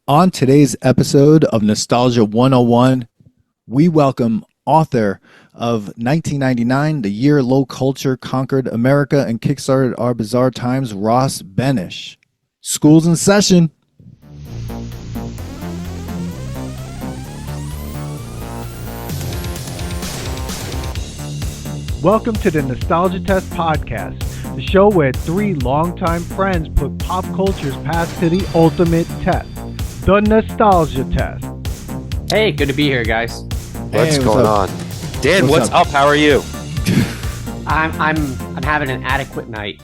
On today's episode of Nostalgia 101, we welcome author of 1999, the year low culture conquered America and kickstarted our bizarre times, Ross Benish. School's in session. Welcome to the Nostalgia Test Podcast, the show where three longtime friends put pop culture's past to the ultimate test. The Nostalgia Test. Hey, good to be here, guys. What's going on? Dan, what's up? How are you? I'm having an adequate night.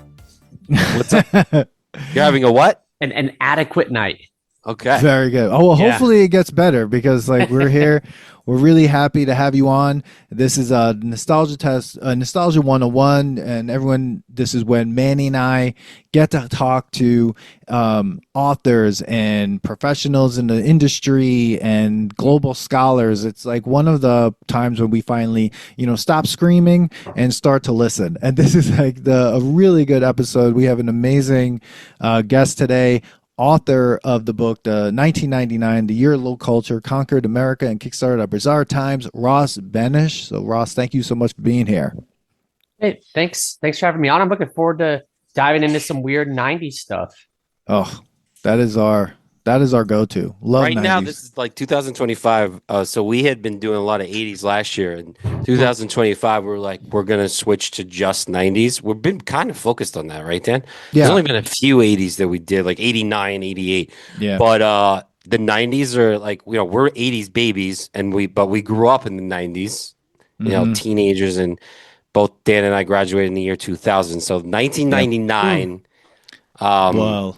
What's up? You're having a what? An adequate night. Okay. Very good. Oh, well, hopefully it gets better because we're here. We're really happy to have you on. This is a Nostalgia Test, Nostalgia 101. And everyone, this is when Manny and I get to talk to authors and professionals in the industry and global scholars. It's like one of the times when we finally, stop screaming and start to listen. And this is like a really good episode. We have an amazing guest today. Author of the book, the 1999, The Year Low Culture Conquered America and Kickstarted Our Bizarre Times, Ross Benish. So, Ross, thank you so much for being here. Hey, thanks for having me on. I'm looking forward to diving into some weird 90s stuff. Oh, that is our go-to. Love right 90s. Now, this is like 2025. So we had been doing a lot of 80s last year. And 2025, we're going to switch to just 90s. We've been kind of focused on that, right, Dan? Yeah. There's only been a few 80s that we did, like 89, 88. Yeah. But the 90s are like, we're 80s babies, but we grew up in the 90s, teenagers, and both Dan and I graduated in the year 2000. So 1999. Well,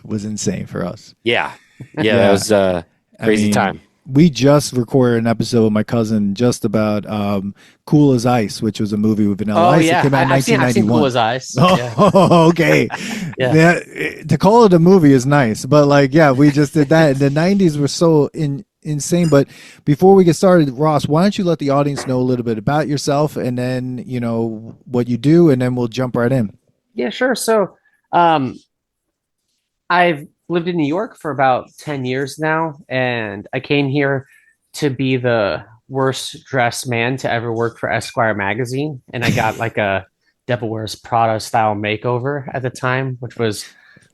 was insane for us. Yeah. That was a crazy time. We just recorded an episode with my cousin just about Cool as Ice, which was a movie with Vanilla Ice. Yeah. It came out in 1991. I've seen Cool as Ice. Oh, okay. Yeah. To call it a movie is nice, but we just did that. The 90s were so insane. But before we get started, Ross, why don't you let the audience know a little bit about yourself and then, what you do, and then we'll jump right in. Yeah, sure. So I've lived in New York for about 10 years now, and I came here to be the worst dressed man to ever work for Esquire magazine. And I got like a Devil Wears Prada style makeover at the time, which was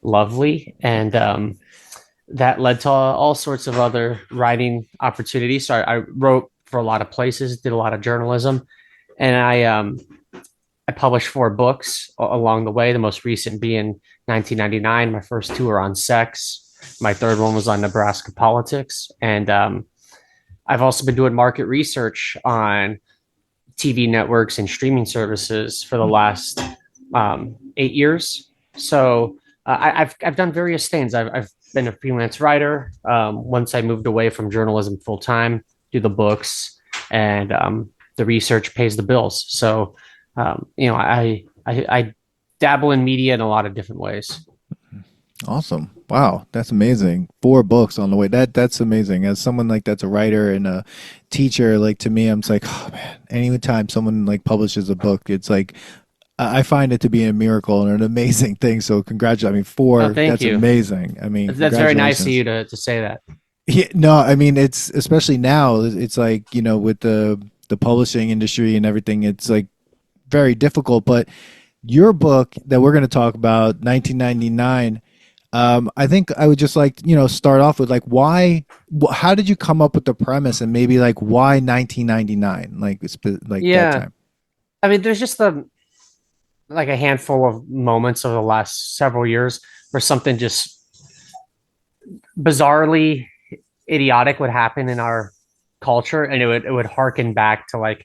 lovely. And that led to all sorts of other writing opportunities. So I wrote for a lot of places, did a lot of journalism, and I published 4 books along the way, the most recent being 1999. My first 2 were on sex. My third one was on Nebraska politics. And I've also been doing market research on TV networks and streaming services for the last 8 years. So I've done various things. I've been a freelance writer. Once I moved away from journalism full time, do the books, and the research pays the bills. So I dabble in media in a lot of different ways. Awesome. Wow. That's amazing. 4 books on the way. That's amazing. As someone that's a writer and a teacher, to me, I'm just like, oh man, anytime someone publishes a book, it's I find it to be a miracle and an amazing thing. So congratulations. 4, that's you. Amazing. That's very nice of you to say that. Yeah, no, it's especially now, it's with the publishing industry and everything, it's very difficult. But your book that we're going to talk about, 1999, I think I would just start off with how did you come up with the premise, and maybe why 1999, that time? There's just a handful of moments over the last several years where something just bizarrely idiotic would happen in our culture, and it would harken back to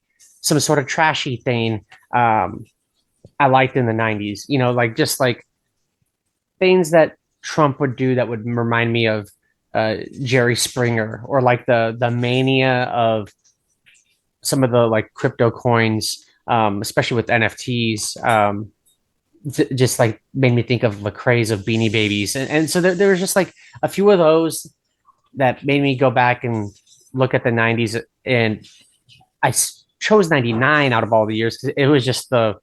some sort of trashy thing I liked in the 90s, just things that Trump would do that would remind me of Jerry Springer, or the mania of some of the crypto coins, especially with NFTs, just made me think of the craze of Beanie Babies. And so there was just a few of those that made me go back and look at the 90s, and I chose 99 out of all the years because it was just the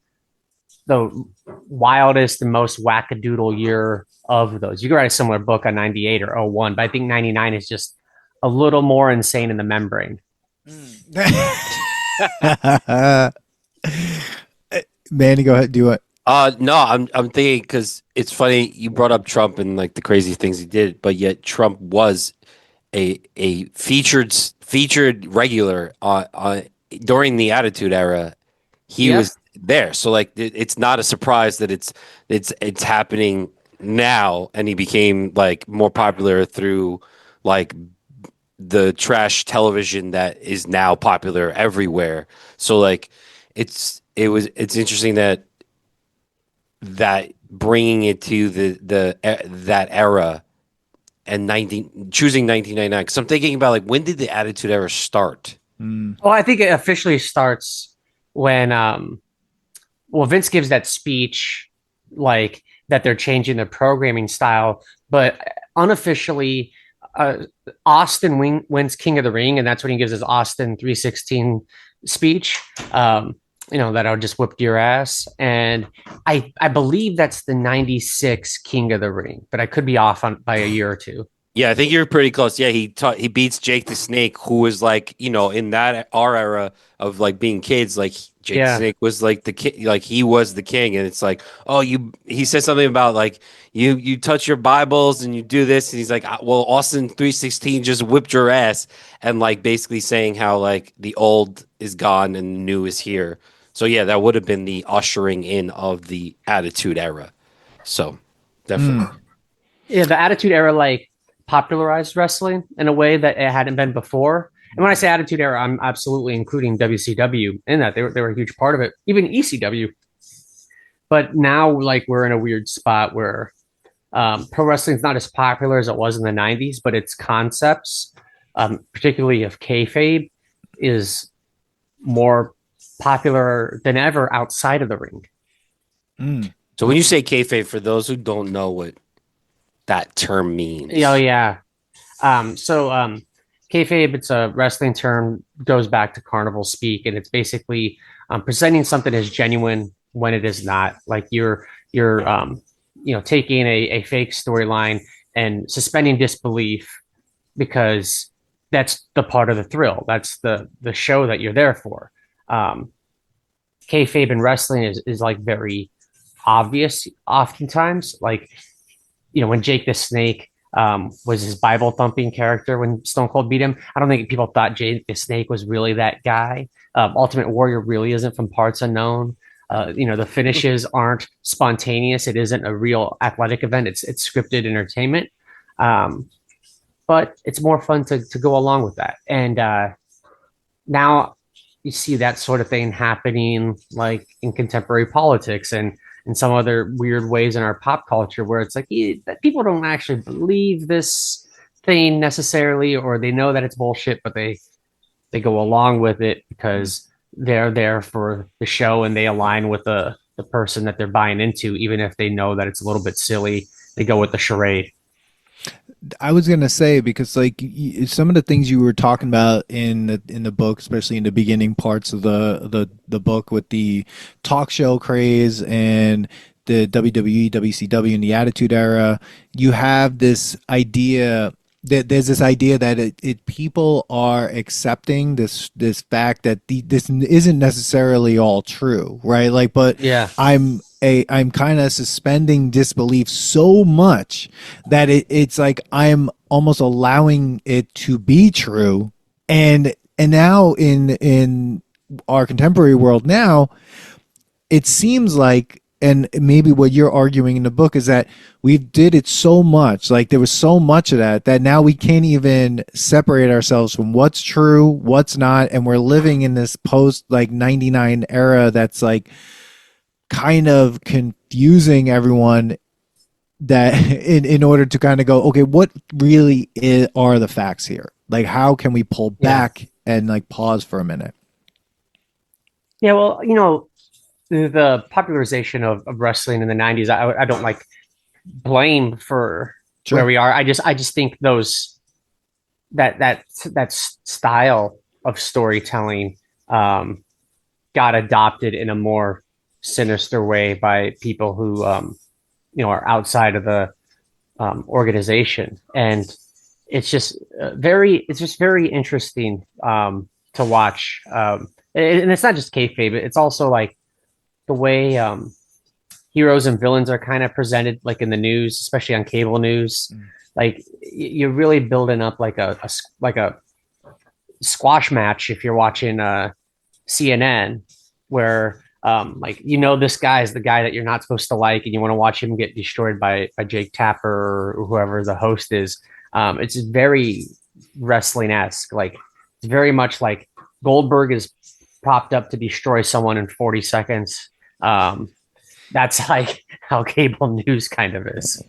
wildest and most wackadoodle year of those. You could write a similar book on 98 or 01, but I think 99 is just a little more insane in the membrane. Manny, go ahead. Do it. No, I'm thinking because it's funny you brought up Trump and like the crazy things he did, but yet Trump was a featured regular during the Attitude Era. He was there, so like it's not a surprise that it's happening now, and he became like more popular through like the trash television that is now popular everywhere. So like it's interesting that bringing it to that era and choosing 1999, because I'm thinking about like when did the Attitude Era start? Well, I think it officially starts when Vince gives that speech like that they're changing their programming style, but unofficially Austin wins King of the Ring, and that's when he gives his Austin 316 speech. That'll just whip your ass. And I believe that's the 96 King of the Ring, but I could be off by a year or two. Yeah, I think you're pretty close. Yeah, he beats Jake the Snake, who was like, in our era of like being kids, like Jake the Snake was like the king, like he was the king, and it's like, he said something about like you touch your Bibles and you do this, and he's like, well, Austin 316 just whipped your ass, and like basically saying how like the old is gone and the new is here. So yeah, that would have been the ushering in of the Attitude Era. So definitely, yeah, the Attitude Era like popularized wrestling in a way that it hadn't been before. And when I say Attitude Era, I'm absolutely including WCW in that. They were a huge part of it, even ECW. But now, like, we're in a weird spot where pro wrestling is not as popular as it was in the 90s, but its concepts, particularly of kayfabe, is more popular than ever outside of the ring. So when you say kayfabe, for those who don't know what that term means. Oh yeah. Kayfabe, it's a wrestling term, goes back to carnival speak, and it's basically presenting something as genuine when it is not. Like you're taking a fake storyline and suspending disbelief because that's the part of the thrill. That's the show that you're there for. Kayfabe in wrestling is like very obvious oftentimes. Like, when Jake the Snake was his Bible thumping character when Stone Cold beat him, I don't think people thought Jake the Snake was really that guy. Ultimate Warrior really isn't from parts unknown. The finishes aren't spontaneous. It isn't a real athletic event. It's scripted entertainment. But it's more fun to go along with that. And now you see that sort of thing happening like in contemporary politics and in some other weird ways in our pop culture where it's like that people don't actually believe this thing necessarily, or they know that it's bullshit, but they go along with it because they're there for the show and they align with the person that they're buying into, even if they know that it's a little bit silly. They go with the charade. I was gonna say, because like some of the things you were talking about in the book, especially in the beginning parts of the book with the talk show craze and the WWE, WCW, and the Attitude Era, you have this idea that there's this idea that people are accepting this fact that this isn't necessarily all true, right? Like, but yeah, I'm kind of suspending disbelief so much that it's like I'm almost allowing it to be true. And now in our contemporary world now, it seems like, and maybe what you're arguing in the book is that we did it so much, like there was so much of that now we can't even separate ourselves from what's true, what's not, and we're living in this post like 99 era that's like kind of confusing everyone, that in order to kind of go, okay, what really are the facts here? Like, how can we pull back and like pause for a minute? Yeah, well, the popularization of wrestling in the 90s, I don't like blame for where we are. I just think that style of storytelling got adopted in a more sinister way by people who are outside of the organization, and it's just very interesting to watch. And it's not just kayfabe; it's also like the way heroes and villains are kind of presented, like in the news, especially on cable news. Like you're really building up like a squash match if you're watching CNN, where like this guy is the guy that you're not supposed to like, and you want to watch him get destroyed by Jake Tapper or whoever the host is. It's just very wrestling-esque. Like it's very much like Goldberg is propped up to destroy someone in 40 seconds. That's like how cable news kind of is.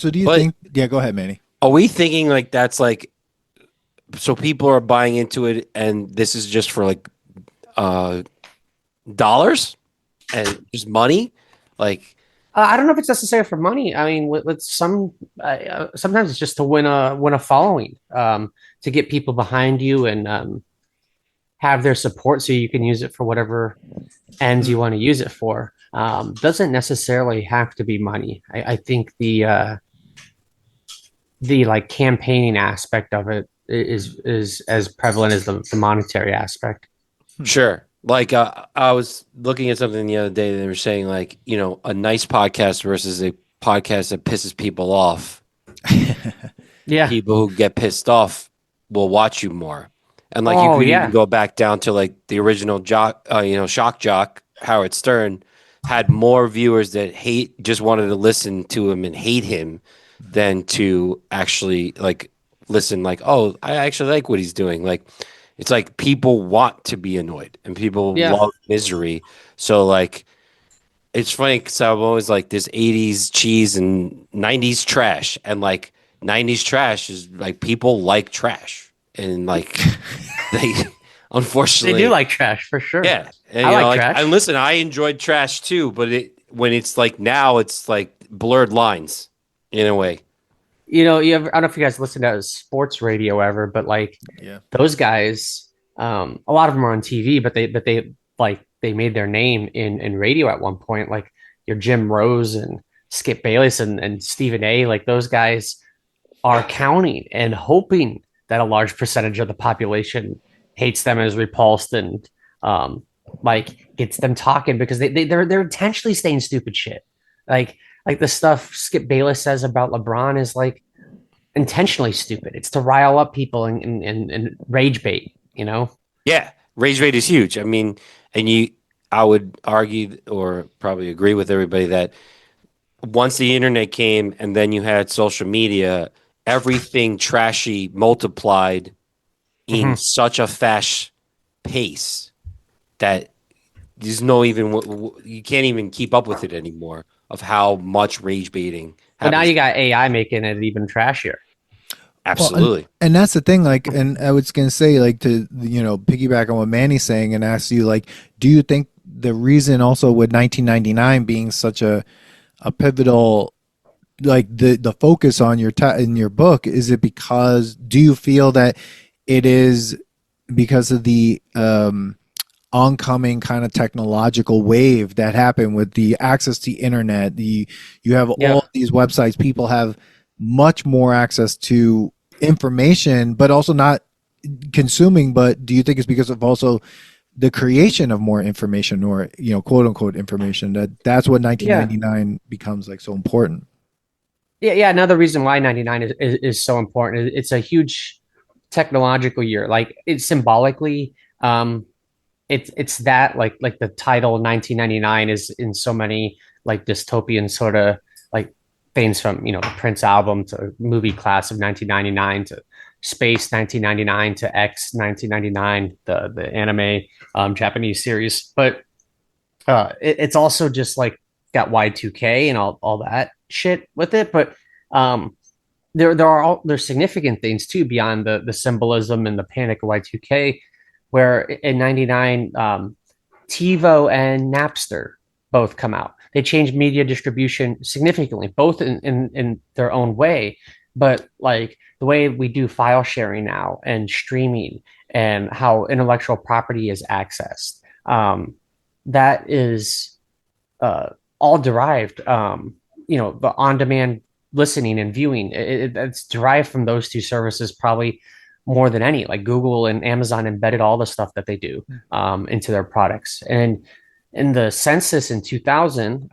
So do you think? Yeah, go ahead, Manny. Are we thinking like that's like, so people are buying into it, and this is just for like dollars and just money? Like, I don't know if it's necessary for money. I mean, with sometimes it's just to win a following, to get people behind you and have their support, so you can use it for whatever ends you want to use it for. Doesn't necessarily have to be money. I think the like campaigning aspect of it is as prevalent as the monetary aspect. sure. Like I was looking at something the other day, and they were saying like, a nice podcast versus a podcast that pisses people off. Yeah. People who get pissed off will watch you more. And like you could even go back down to like the original shock jock Howard Stern had more viewers that just wanted to listen to him and hate him than to actually like listen. Like, oh, I actually like what he's doing. Like, it's like people want to be annoyed and people love misery. So like, it's funny because I'm always like this 80s cheese and 90s trash, and like 90s trash is like people like trash, and like they unfortunately they do like trash for sure. Yeah, and, I like trash. And listen, I enjoyed trash too, but when it's like now, it's like blurred lines in a way. I don't know if you guys listen to sports radio ever, but like those guys, a lot of them are on TV, but they made their name in radio at one point, like your Jim Rose and Skip Bayless and Stephen A. Like those guys are counting and hoping that a large percentage of the population hates them, is repulsed, and like gets them talking, because they're intentionally saying stupid shit. Like the stuff Skip Bayless says about LeBron is like intentionally stupid. It's to rile up people and rage bait, Yeah, Ragebait is huge. I mean, I would argue or probably agree with everybody that once the internet came and then you had social media, everything trashy multiplied in such a fast pace that there's you can't even keep up with it anymore of how much rage baiting happens. But now you got AI making it even trashier. Absolutely. Well, and that's the thing, like, and I was going to say, like, to, piggyback on what Manny's saying and ask you, like, do you think the reason also with 1999 being such a pivotal, like the focus on in your book, is it because, do you feel that it is because of the oncoming kind of technological wave that happened with the access to the internet? You have all these websites, people have much more access to information, but also not consuming. But do you think it's because of also the creation of more information, or quote unquote information, that's what 1999 becomes like so important? Yeah. Another reason why 99 is so important, it's a huge technological year. Like it's symbolically, it's that like the title 1999 is in so many like dystopian sort of like things, from the Prince album to movie Class of 1999 to Space 1999 to X 1999, the anime Japanese series. But it's also just like got Y2K and all that shit with it. But there's significant things too beyond the symbolism and the panic of Y2K, where in 99 TiVo and Napster both come out. They changed media distribution significantly, both in their own way, but like the way we do file sharing now and streaming and how intellectual property is accessed, that is all derived the on-demand listening and viewing. It's derived from those two services probably more than any. Like Google and Amazon embedded all the stuff that they do into their products. And in the census in 2000,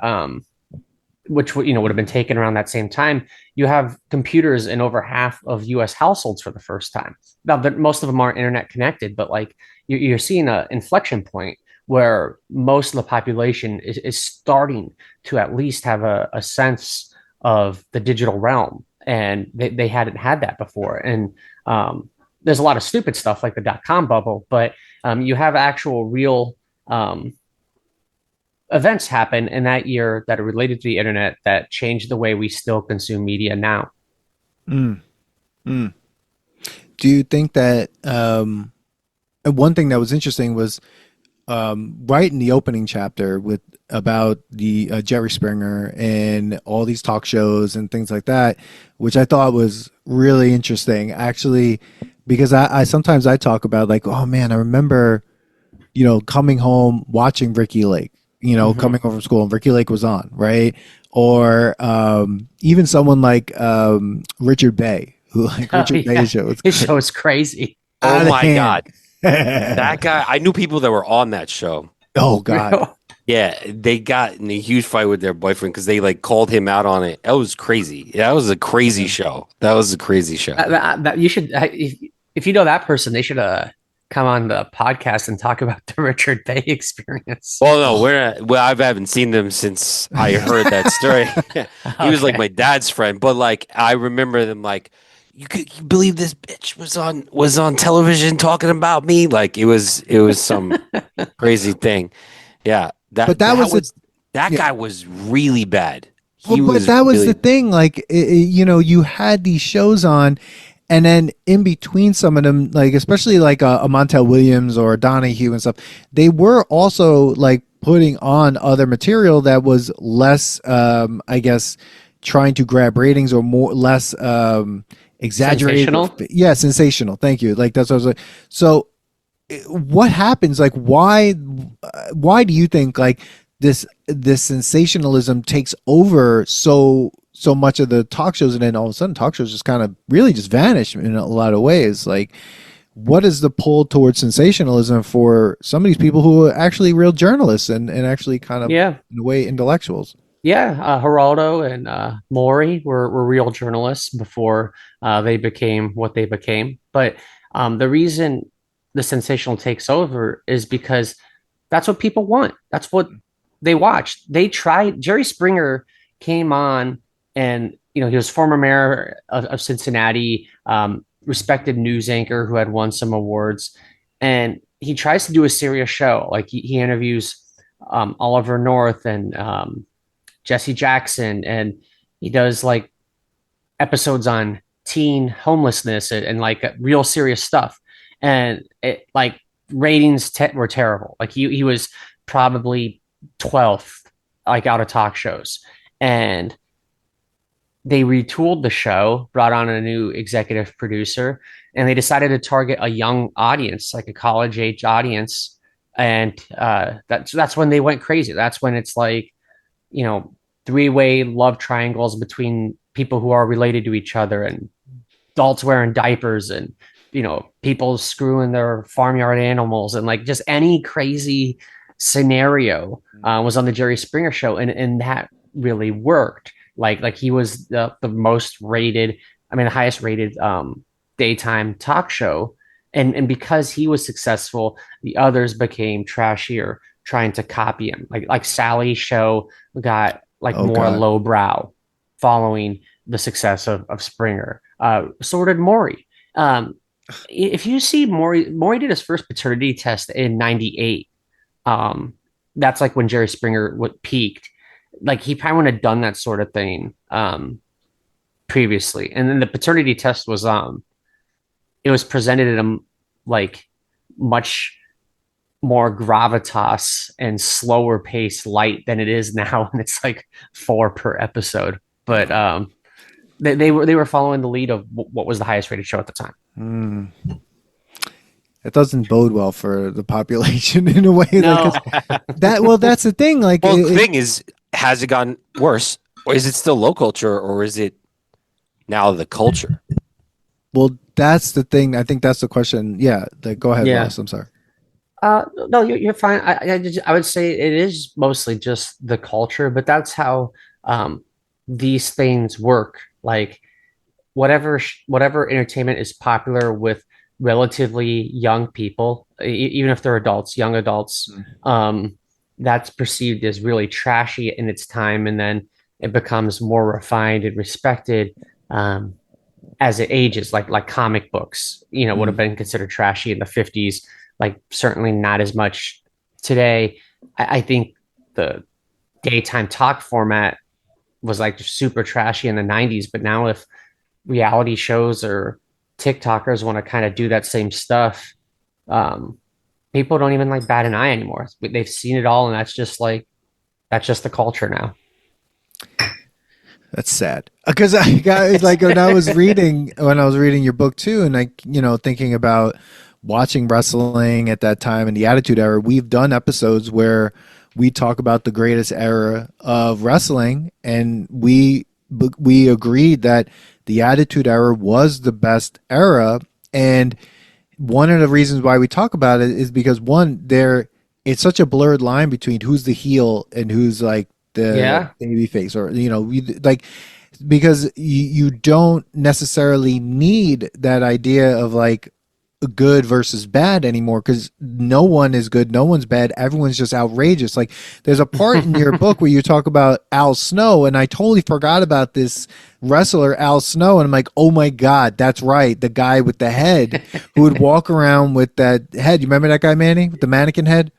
which would have been taken around that same time, you have computers in over half of U.S. households for the first time. Now, most of them aren't internet connected, but like you're seeing an inflection point where most of the population is starting to at least have a sense of the digital realm, and they hadn't had that before. And there's a lot of stupid stuff like the dot-com bubble, but you have actual real events happen in that year that are related to the internet that changed the way we still consume media now. Mm. Do you think that one thing that was interesting was right in the opening chapter about the Jerry Springer and all these talk shows and things like that, which I thought was really interesting, actually, because I sometimes I talk about like, oh man, I remember, coming home watching Ricky Lake, coming home from school and Ricky Lake was on, right? Or even someone like Richard Bay, who Richard Bay's show. His show is crazy. Oh my God. That guy, I knew people that were on that show. Oh God. Yeah, they got in a huge fight with their boyfriend because they like called him out on it. That was crazy. That was a crazy show. That you should, if you know that person, they should come on the podcast and talk about the Richard Bay experience. Well, no, I haven't seen them since I heard that story. He was like my dad's friend, but like I remember them like, you believe this bitch was on television talking about me? Like it was some crazy thing. Yeah. That guy was really bad. But that was the thing. Like, you had these shows on, and then in between some of them, like especially like a Montel Williams or Donahue and stuff, they were also like putting on other material that was less, I guess, trying to grab ratings or less exaggerated. Sensational? Yeah, sensational. Thank you. Like that's what I was like. So what happens? Like why do you think like this sensationalism takes over so much of the talk shows, and then all of a sudden talk shows just kind of really just vanish in a lot of ways? Like what is the pull towards sensationalism for some of these people who are actually real journalists and actually kind of in a way intellectuals? Yeah, Geraldo and Maury were real journalists before they became what they became. But the reason the sensational takes over is because that's what people want. That's what they watched. They tried. Jerry Springer came on, and he was former mayor of Cincinnati, respected news anchor who had won some awards, and he tries to do a serious show. Like he interviews Oliver North and Jesse Jackson, and he does like episodes on teen homelessness and like real serious stuff. And it like ratings were terrible. Like he was probably 12th like out of talk shows. And they retooled the show, brought on a new executive producer, and they decided to target a young audience, like a college age audience. And that's when they went crazy. That's when it's like, three-way love triangles between people who are related to each other, and adults wearing diapers, and people screwing their farmyard animals, and like just any crazy scenario was on the Jerry Springer show, and that really worked. Like he was the most rated, the highest rated daytime talk show, and because he was successful, the others became trashier, trying to copy him. Like Sally's show got more lowbrow following the success of Springer. So did Maury. If you see Maury did his first paternity test in '98. That's like when Jerry Springer peaked. Like he probably wouldn't have done that sort of thing previously. And then the paternity test was it was presented in a like much more gravitas and slower pace light than it is now, and it's like 4 per episode. But they were following the lead of what was the highest rated show at the time. It doesn't bode well for the population in a way. No. That's the thing. Like, the thing is, has it gotten worse? Or is it still low culture, or is it now the culture? Well, that's the thing. I think that's the question. Yeah, go ahead, Yeah. Ross. I'm sorry. No, you're fine. I would say it is mostly just the culture, but that's how um, these things work. Like whatever entertainment is popular with relatively young people, even if they're adults, young adults, Mm. that's perceived as really trashy in its time, and then it becomes more refined and respected um, as it ages. Like comic books, would have Mm. been considered trashy in the 50s. Like certainly not as much today. I think the daytime talk format was like super trashy in the 90s, but now if reality shows or TikTokers want to kind of do that same stuff, um, people don't even like bat an eye anymore. They've seen it all, and that's just the culture now. That's sad because I got like when I was reading your book too, and like thinking about watching wrestling at that time and the Attitude Era. We've done episodes where we talk about the greatest era of wrestling, and we agreed that the Attitude Era was the best era. And one of the reasons why we talk about it is because one, there it's such a blurred line between who's the heel and who's like the Yeah. baby face, or like because you don't necessarily need that idea of like good versus bad anymore, because no one is good, no one's bad, everyone's just outrageous. Like there's a part in your book where you talk about Al Snow, and I totally forgot about this wrestler Al Snow, and I'm like, oh my god, that's right, the guy with the head who would walk around with that head. You remember that guy, Manny, with the mannequin head?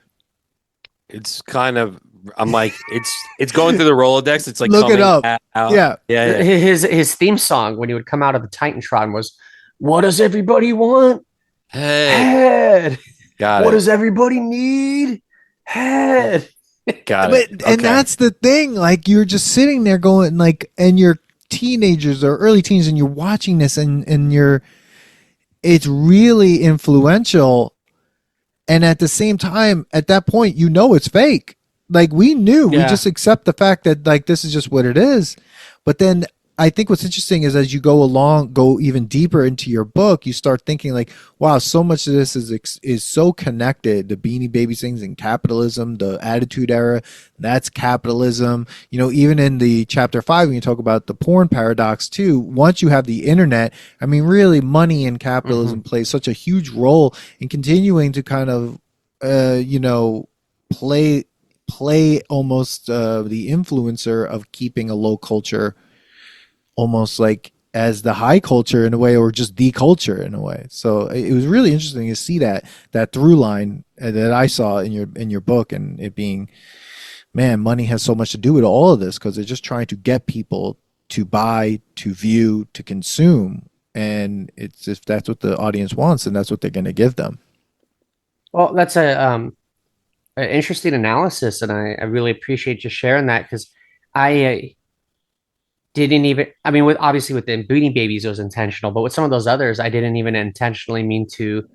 It's kind of. I'm like, it's going through the Rolodex. It's like Look it coming up. out. Yeah. Yeah. His theme song when he would come out of the Titantron was, "What does everybody want? Head. Head. Got What it. does everybody need? Head." Got But it. and Okay. that's the thing, like you're just sitting there going like, and you're teenagers or early teens, and you're watching this, and it's really influential. And at the same time, at that point, it's fake. Like we knew, we Yeah. just accept the fact that like this is just what it is. But then I think what's interesting is as you go even deeper into your book, you start thinking like, wow, so much of this is so connected. The Beanie Babies things and capitalism, the Attitude Era, that's capitalism. Even in the chapter 5, when you talk about the porn paradox too, once you have the internet, I mean, really, money and capitalism Mhm. plays such a huge role in continuing to kind of, play almost the influencer of keeping a low culture almost like as the high culture in a way, or just the culture in a way. So it was really interesting to see that through line that I saw in your book, and it being, man, money has so much to do with all of this because they're just trying to get people to buy, to view, to consume. And it's if that's what the audience wants, and that's what they're going to give them. Well, that's an interesting analysis, and I really appreciate you sharing that because I didn't even. I mean, with obviously with the Beanie Babies, it was intentional, but with some of those others, I didn't even intentionally mean to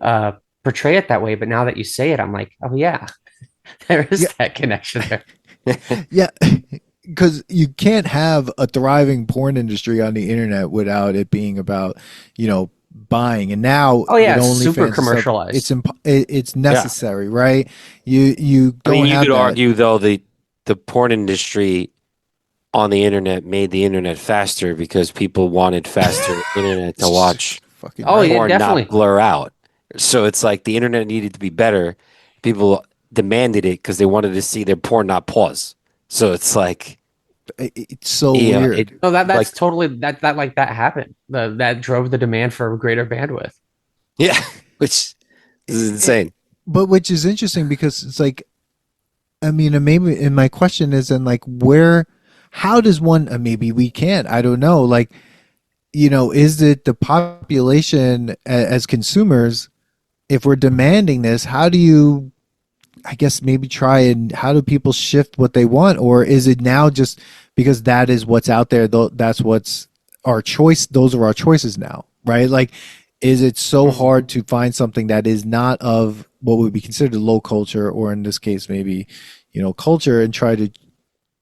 uh, portray it that way. But now that you say it, I'm like, oh yeah, there is Yeah, that connection there. yeah. Because you can't have a thriving porn industry on the internet without it being about, buying. And now Oh with yeah, super OnlyFans and stuff, commercialized. it's Yeah. necessary, right? You I mean, don't you have could that. argue though the porn industry on the internet made the internet faster because people wanted faster internet to watch Fucking Oh right. yeah, porn not definitely. blur out. So it's like the internet needed to be better. People demanded it because they wanted to see their porn not pause. So it's like, It's so yeah, it weird. No, like, that's totally that happened. That drove the demand for greater bandwidth. yeah, which is insane. But which is interesting because it's like, I mean, and maybe, and my question is, and like, where, how does one, maybe we can't, I don't know, like, is it the population as consumers, if we're demanding this, how do you, I guess, maybe try and how do people shift what they want? Or is it now just because that is what's out there, though, that's what's our choice, those are our choices now, right? Like, is it so Mhm. hard to find something that is not of what would be considered low culture, or in this case maybe culture, and try to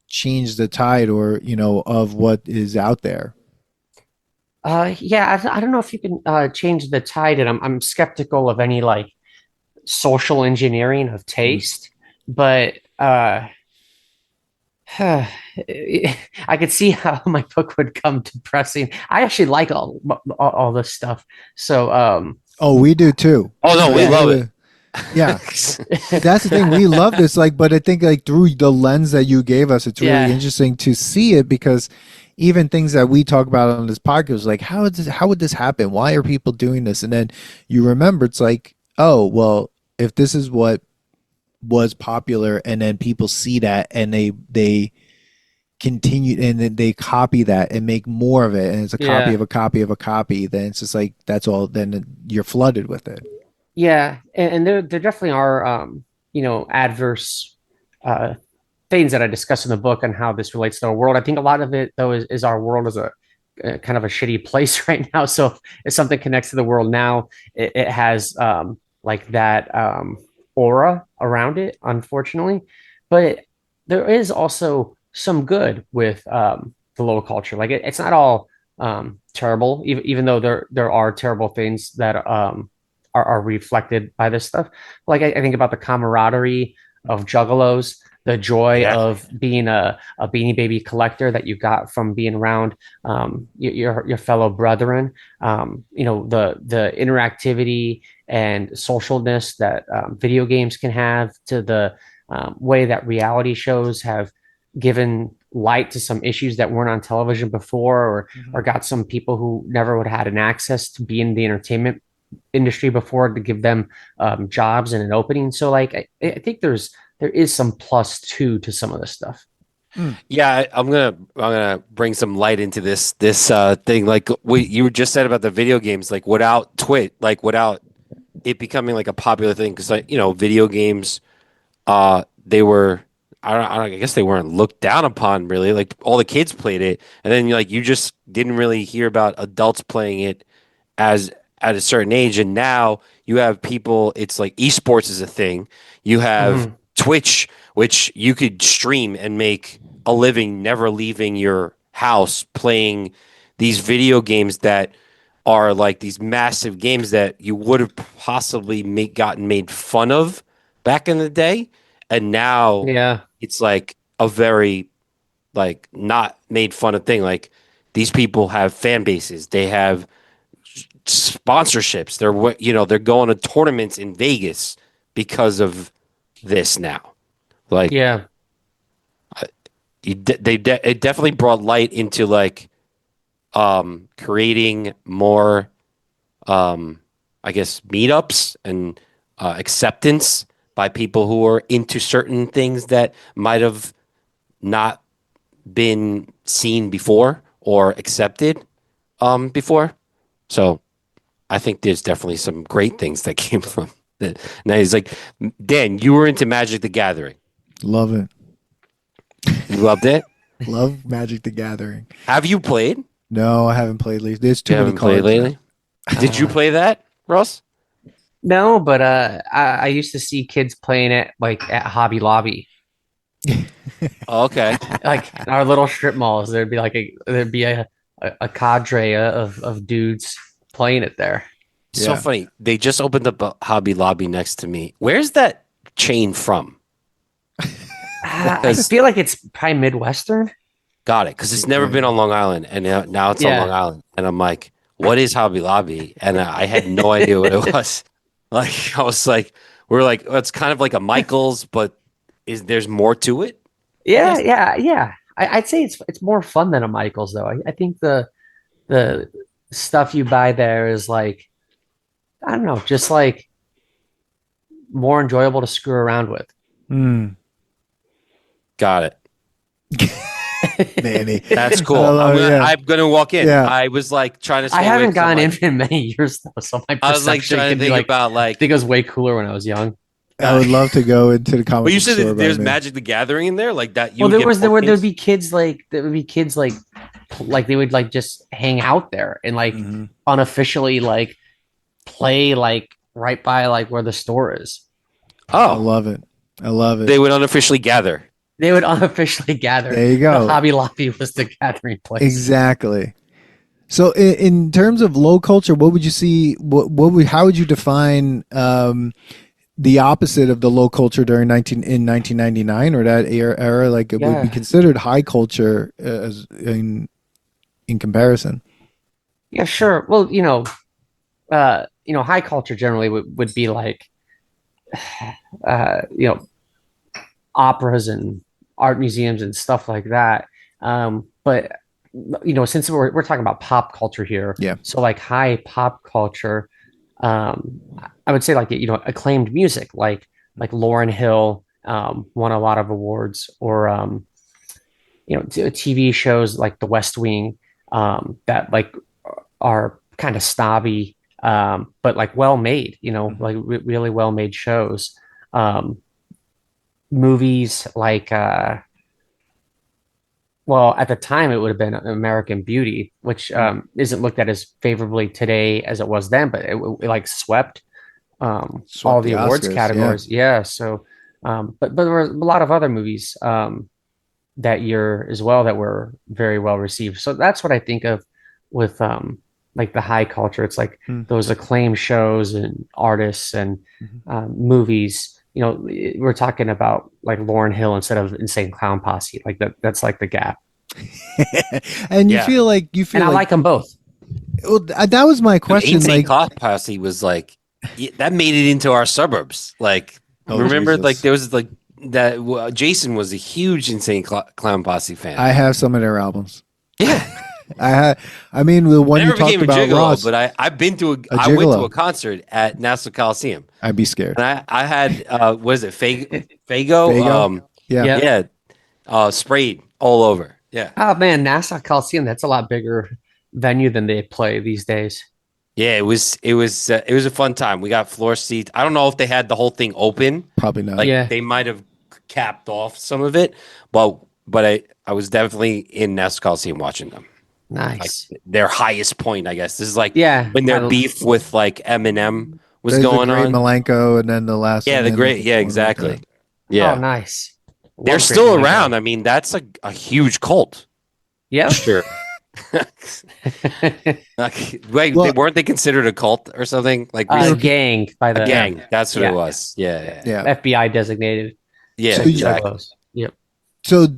change the tide, or of what is out there? Yeah, I don't know if you can change the tide, and I'm skeptical of any like social engineering of taste, but I could see how my book would come depressing. I actually like all this stuff, so Oh, we do too. Oh no, we love it. Yeah, that's the thing. We love this, but I think through the lens that you gave us, it's really interesting to see it, because even things that we talk about on this podcast, like how would this happen? Why are people doing this? And then you remember, it's like, oh, well, if this is what was popular, and then people see that, and they continue, and then they copy that and make more of it, and it's a copy of a copy of a copy, then it's just like, that's all, then you're flooded with it. Yeah, and there definitely are adverse things that I discuss in the book on how this relates to our world. I think a lot of it though is our world is a kind of a shitty place right now. So if something connects to the world now, it has like that aura around it, unfortunately. But there is also some good with the low culture. Like it's not all terrible, even though there are terrible things that are reflected by this stuff. Like I think about the camaraderie of Juggalos, the joy of being a Beanie Baby collector that you got from being around your fellow brethren. The interactivity and socialness that video games can have, to the way that reality shows have given light to some issues that weren't on television before, or got some people who never would have had an access to be in the entertainment industry before, to give them jobs and an opening. So like I think there is some plus two to some of this stuff. Yeah, I'm gonna bring some light into this thing. Like you just said about the video games, like without without it becoming like a popular thing, because video games, they were, I guess they weren't looked down upon really. Like all the kids played it, and then you just didn't really hear about adults playing it as at a certain age. And now you have people, it's like esports is a thing. You have Twitch, which you could stream and make a living, never leaving your house, playing these video games that are like these massive games that you would have possibly gotten made fun of back in the day. And now it's like a very like not made fun of thing. Like these people have fan bases. They have sponsorships. They're going to tournaments in Vegas because of this now. Like it definitely brought light into like creating more I guess meetups and acceptance by people who are into certain things that might have not been seen before or accepted before. So I think there's definitely some great things that came from it. Now he's like, Dan, you were into Magic the Gathering. Love it. You loved it? Love Magic the Gathering. Have you played? No, I haven't played lately. There's too many cards. Played lately? Did you play that, Ross? No, but I used to see kids playing it like at Hobby Lobby. Oh, okay. Like our little strip malls, there'd be a cadre of dudes playing it there. So funny. They just opened up a Hobby Lobby next to me. Where's that chain from? I feel like it's probably Midwestern. Got it. Because it's never been on Long Island, and now it's on Long Island. And I'm like, what is Hobby Lobby? And I had no idea what it was. Like, I was like, we're like, oh, it's kind of like a Michael's, but there's more to it? Yeah. I'd say it's more fun than a Michael's, though. I think the stuff you buy there is like, I don't know, just like more enjoyable to screw around with. Got it. Manny. That's cool. I'm gonna walk in. Yeah. I was like trying to. I haven't gone in many years though, so my perception I was like trying to think about like. I think it was way cooler when I was young. I would love to go into the comic. But you said there's Magic the Gathering in there, like that. There'd be kids like they would like just hang out there and like unofficially like play like right by like where the store is. Oh, I love it. They would unofficially gather. They would unofficially gather. There you go. The Hobby Lobby was the gathering place. Exactly. So in terms of low culture, what would you see? How would you define the opposite of the low culture during 1999 or that era? Like it would be considered high culture as in comparison. Yeah, sure. Well, high culture generally would be like, operas and art museums and stuff like that. But since we're talking about pop culture here, yeah. So like high pop culture, I would say like acclaimed music like Lauryn Hill won a lot of awards, or TV shows like The West Wing that like are kind of snobby, but like well made, like really well made shows. Movies like well, at the time it would have been American Beauty, which isn't looked at as favorably today as it was then, but it like swept all the awards Oscars, categories. Yeah. So, but there were a lot of other movies that year as well that were very well received. So that's what I think of with like the high culture. It's like those acclaimed shows and artists and movies. We're talking about like Lauryn Hill instead of Insane Clown Posse. Like that's like the gap. And you feel like and I like them both. Well, that was my question. Insane Clown Posse was like that made it into our suburbs. Like remember, Jesus. Like there was like that. Jason was a huge Insane Clown Posse fan. I have some of their albums. Yeah. I mean, the one you talked about, Gigolo, Ross, but I went to a concert at Nassau Coliseum. I'd be scared. And I had what is it, Fago? Sprayed all over. Yeah. Oh man, Nassau Coliseum, that's a lot bigger venue than they play these days. Yeah, it was a fun time. We got floor seats. I don't know if they had the whole thing open. Probably not. Like they might have capped off some of it, but I was definitely in Nassau Coliseum watching them. Nice. Like their highest point, I guess. This is like when their beef with like Eminem was going on. Malenko, and then the last. Yeah, exactly. Like yeah. Oh, nice. They're still around. I mean, that's a huge cult. Yeah, sure. Wait, weren't they considered a cult or something? Like gang by the gang. That's what it was. Yeah. FBI designated. Yeah, so exactly. Yep. So,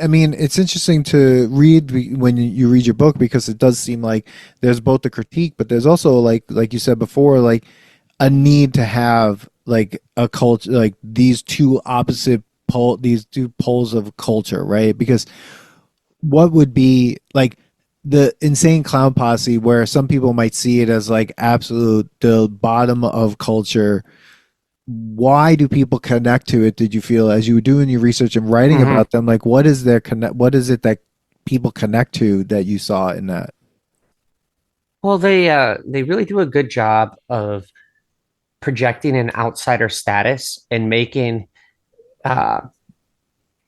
I mean, it's interesting to read when you read your book because it does seem like there's both the critique, but there's also like you said before, like a need to have like a culture, like these two poles of culture, right? Because what would be like the Insane Clown Posse, where some people might see it as like the bottom of culture. Why do people connect to it? Did you feel as you were doing your research and writing about them, like what is it that people connect to that you saw in that? Well, they really do a good job of projecting an outsider status and making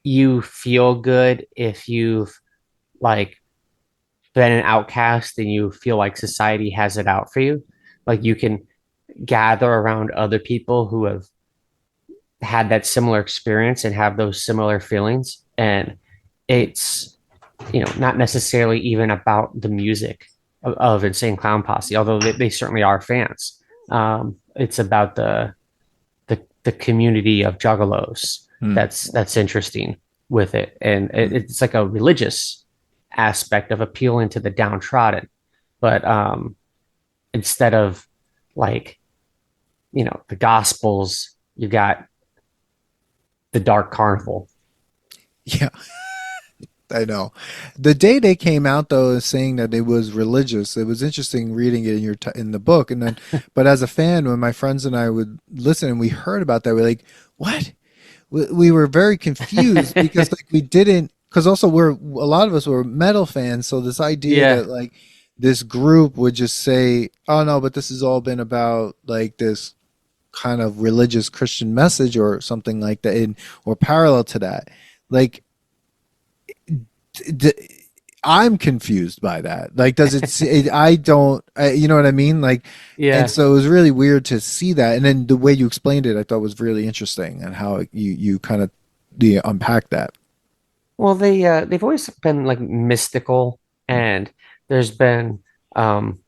you feel good if you've like been an outcast and you feel like society has it out for you. Like you can gather around other people who have had that similar experience and have those similar feelings. And it's, not necessarily even about the music of Insane Clown Posse, although they certainly are fans. It's about the community of juggalos that's interesting with it. And it's like a religious aspect of appealing to the downtrodden. But instead of like, the Gospels, you got the Dark Carnival. Yeah, I know. The day they came out, though, saying that it was religious, it was interesting reading it in the book. And then, but as a fan, when my friends and I would listen and we heard about that, we're like, what? We were very confused because like we didn't, because also a lot of us were metal fans. So this idea that like this group would just say, oh no, but this has all been about like this kind of religious Christian message or something like that, or parallel to that. Like, I'm confused by that. Like, does it? I don't. You know what I mean? Like, and so it was really weird to see that. And then the way you explained it, I thought was really interesting, and how you kind of unpack that. Well, they've always been like mystical, and there's been um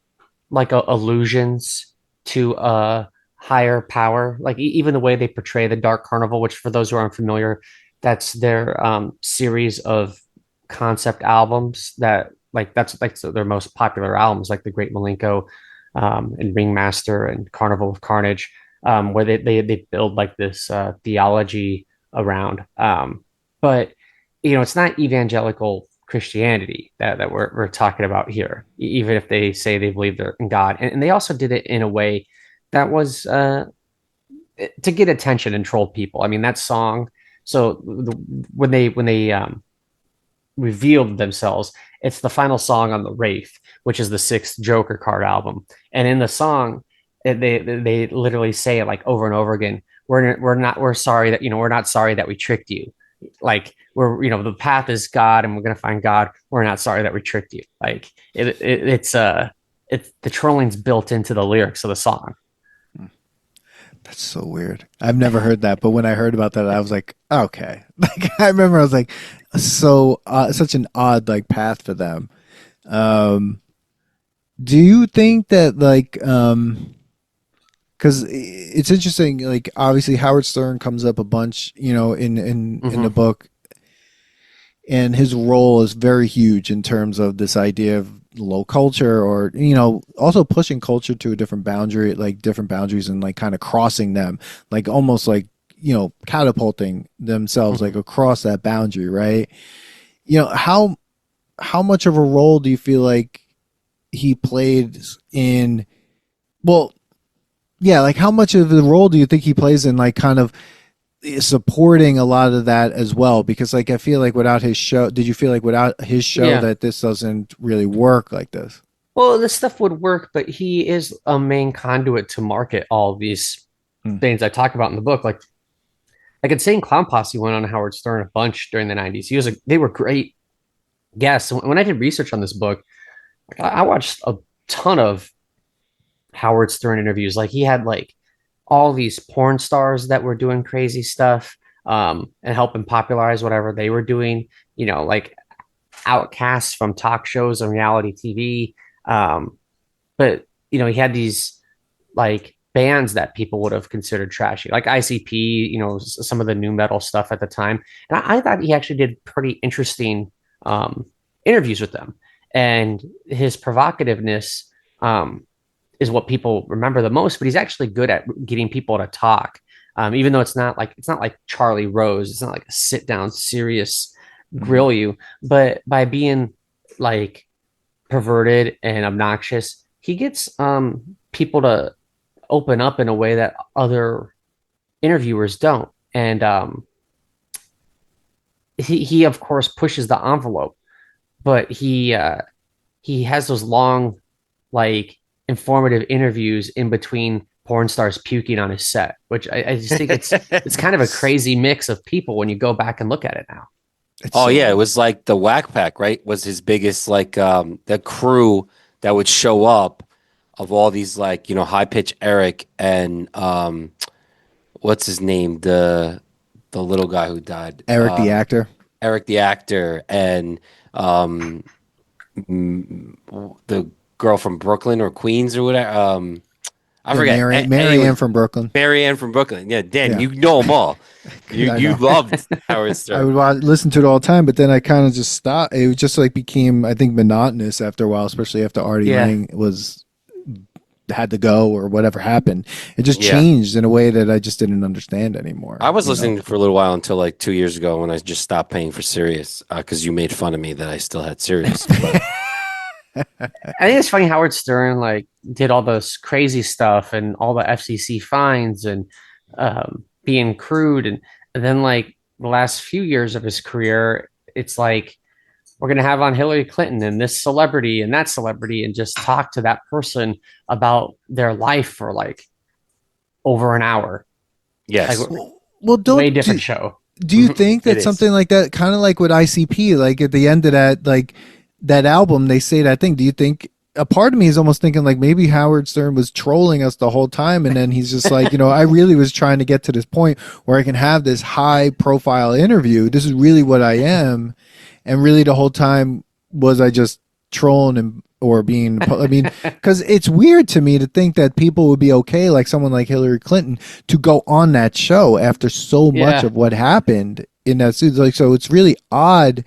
like allusions to a higher power. Like even the way they portray the Dark Carnival, which for those who aren't familiar, that's their series of concept albums that like that's like their most popular albums, like the Great Malenko, and Ringmaster and Carnival of Carnage, where they build like this theology around. But it's not evangelical Christianity that we're talking about here, even if they say they believe they're in God. And they also did it in a way that was to get attention and troll people. I mean, that song. So when they revealed themselves, it's the final song on the Wraith, which is the sixth Joker card album. And in the song, they literally say it like over and over again. We're sorry that we're not sorry that we tricked you. Like the path is God and we're gonna find God. We're not sorry that we tricked you. Like it's the trolling's built into the lyrics of the song. That's so weird. I've never heard that, but when I heard about that, I was like, okay. Like I remember, I was like, so such an odd like path for them. Do you think that like, because it's interesting, like obviously Howard Stern comes up a bunch, in the book, and his role is very huge in terms of this idea of low culture, or also pushing culture to a different boundary, like different boundaries, and like kind of crossing them, like almost like catapulting themselves like across that boundary, right? How much of a role do you feel like he played in, well, yeah, like how much of the role do you think he plays in like kind of supporting a lot of that as well? Because like I feel like without his show, did you feel like without his show Yeah. that this doesn't really work like this? Well, this stuff would work, but he is a main conduit to market all of these Hmm. things I talk about in the book. Like Insane Clown Posse went on Howard Stern a bunch during the 90s. They were great guests. When I did research on this book, I watched a ton of Howard Stern interviews. Like he had like all these porn stars that were doing crazy stuff, and helping popularize whatever they were doing, like outcasts from talk shows and reality TV. But he had these like bands that people would have considered trashy, like ICP, some of the new metal stuff at the time. And I thought he actually did pretty interesting interviews with them. And his provocativeness is what people remember the most, but he's actually good at getting people to talk. Even though it's not like Charlie Rose, it's not like a sit down, serious grill you, but by being like perverted and obnoxious, he gets people to open up in a way that other interviewers don't. And he of course pushes the envelope, but he has those long, like informative interviews in between porn stars puking on his set, which I just think it's kind of a crazy mix of people when you go back and look at it now. Oh yeah, it was like the Whack Pack, right? Was his biggest like the crew that would show up of all these like high pitch Eric and what's his name, the little guy who died, Eric the actor. Eric the actor, and the girl from Brooklyn or Queens or whatever. I forget. Mary Ann from Brooklyn. Mary Ann from Brooklyn. Yeah, Dan, Yeah. you know them all. You loved Howard Stern. I would listen to it all the time, but then I kind of just stopped. It was just like became, I think, monotonous after a while, especially after Artie Lang had to go or whatever happened. It just changed in a way that I just didn't understand anymore. I was listening for a little while until like 2 years ago when I just stopped paying for Sirius because you made fun of me that I still had Sirius. But I think it's funny Howard Stern like did all this crazy stuff and all the FCC fines and being crude, and then like the last few years of his career, it's like we're gonna have on Hillary Clinton and this celebrity and that celebrity and just talk to that person about their life for like over an hour. yes, Like, well, way different show. Do you think that something like that, kind of like with ICP, like at the end of that, like that album, they say that thing? Do you think a part of me is almost thinking like maybe Howard Stern was trolling us the whole time, and then he's just like, I really was trying to get to this point where I can have this high profile interview. This is really what I am, and really the whole time was I just trolling and or being, I mean, because it's weird to me to think that people would be okay, like someone like Hillary Clinton, to go on that show after so much of what happened in that suit. Like, so it's really odd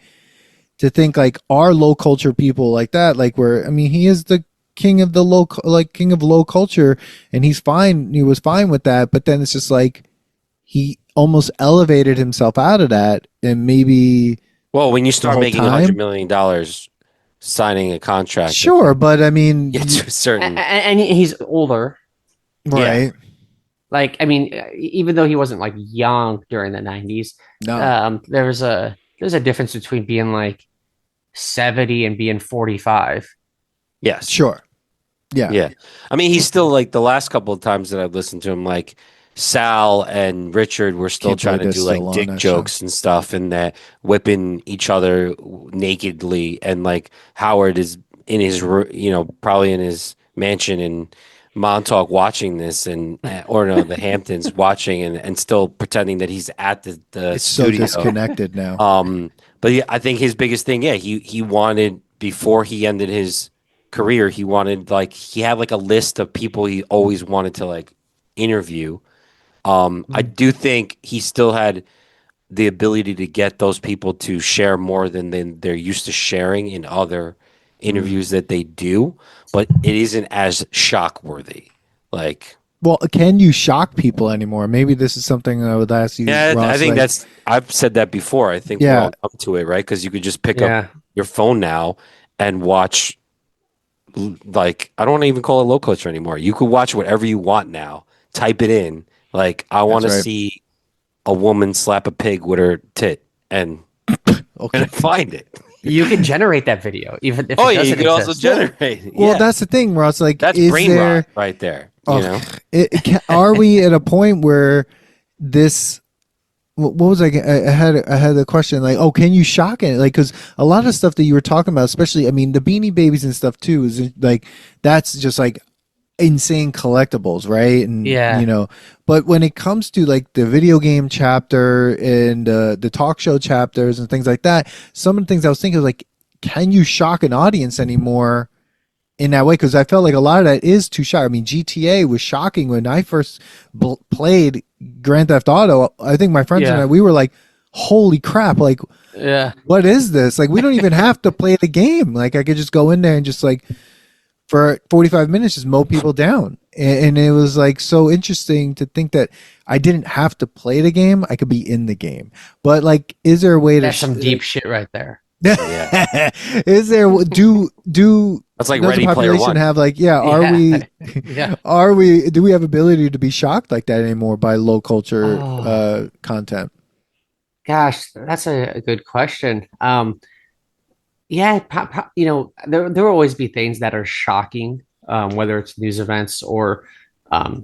to think like our low culture people like that, like where, I mean, he is the king of the king of low culture, and he's fine. He was fine with that, but then it's just like he almost elevated himself out of that, and maybe. Well, when you start making $100 million signing a contract, sure, but I mean, it's a certain, and he's older, right? Yeah. Like, I mean, even though he wasn't like young during the 90s, no, there's a difference between being like 70 and being 45. Yes, sure, yeah. I mean, he's still like the last couple of times that I've listened to him, like Sal and Richard were still trying to do like dick jokes and stuff, and that whipping each other nakedly, and like Howard is in his, probably in his mansion in Montauk watching this, and or no, the Hamptons watching, and still pretending that he's at the it's studio. So disconnected now. But yeah, I think his biggest thing, he wanted, before he ended his career, he wanted, like, he had like a list of people he always wanted to like interview. I do think he still had the ability to get those people to share more than they're used to sharing in other interviews that they do, but it isn't as shock worthy. Like, well, can you shock people anymore? Maybe this is something I would ask you. Yeah, Ross, I think I've said that before. I think we're all up to it, right? Because you could just pick up your phone now and watch, like, I don't want to even call it low culture anymore. You could watch whatever you want now. Type it in. Like, I want to see a woman slap a pig with her tit, and find it. You can generate that video, even if you can also generate. Well, that's the thing, Ross. Like, that's brain rot right there. You know, are we at a point where this? What was I had a question like, oh, can you shock it? Like, because a lot of stuff that you were talking about, especially, I mean, the Beanie Babies and stuff too, is like, that's just like insane collectibles, right? And but when it comes to like the video game chapter and the talk show chapters and things like that, some of the things I was thinking was like, can you shock an audience anymore in that way? Because I felt like a lot of that is too shock. I mean, GTA was shocking when I first played Grand Theft Auto. I think my friends and I, we were like, holy crap, like, what is this? Like, we don't even have to play the game. Like, I could just go in there and just like, for 45 minutes, just mow people down. And it was like so interesting to think that I didn't have to play the game. I could be in the game. But like, is there a way That's some deep shit right there. Is there, do that's like does Ready the Player population One. have like, do we have ability to be shocked like that anymore by low culture content? Gosh, that's a good question. There will always be things that are shocking, whether it's news events or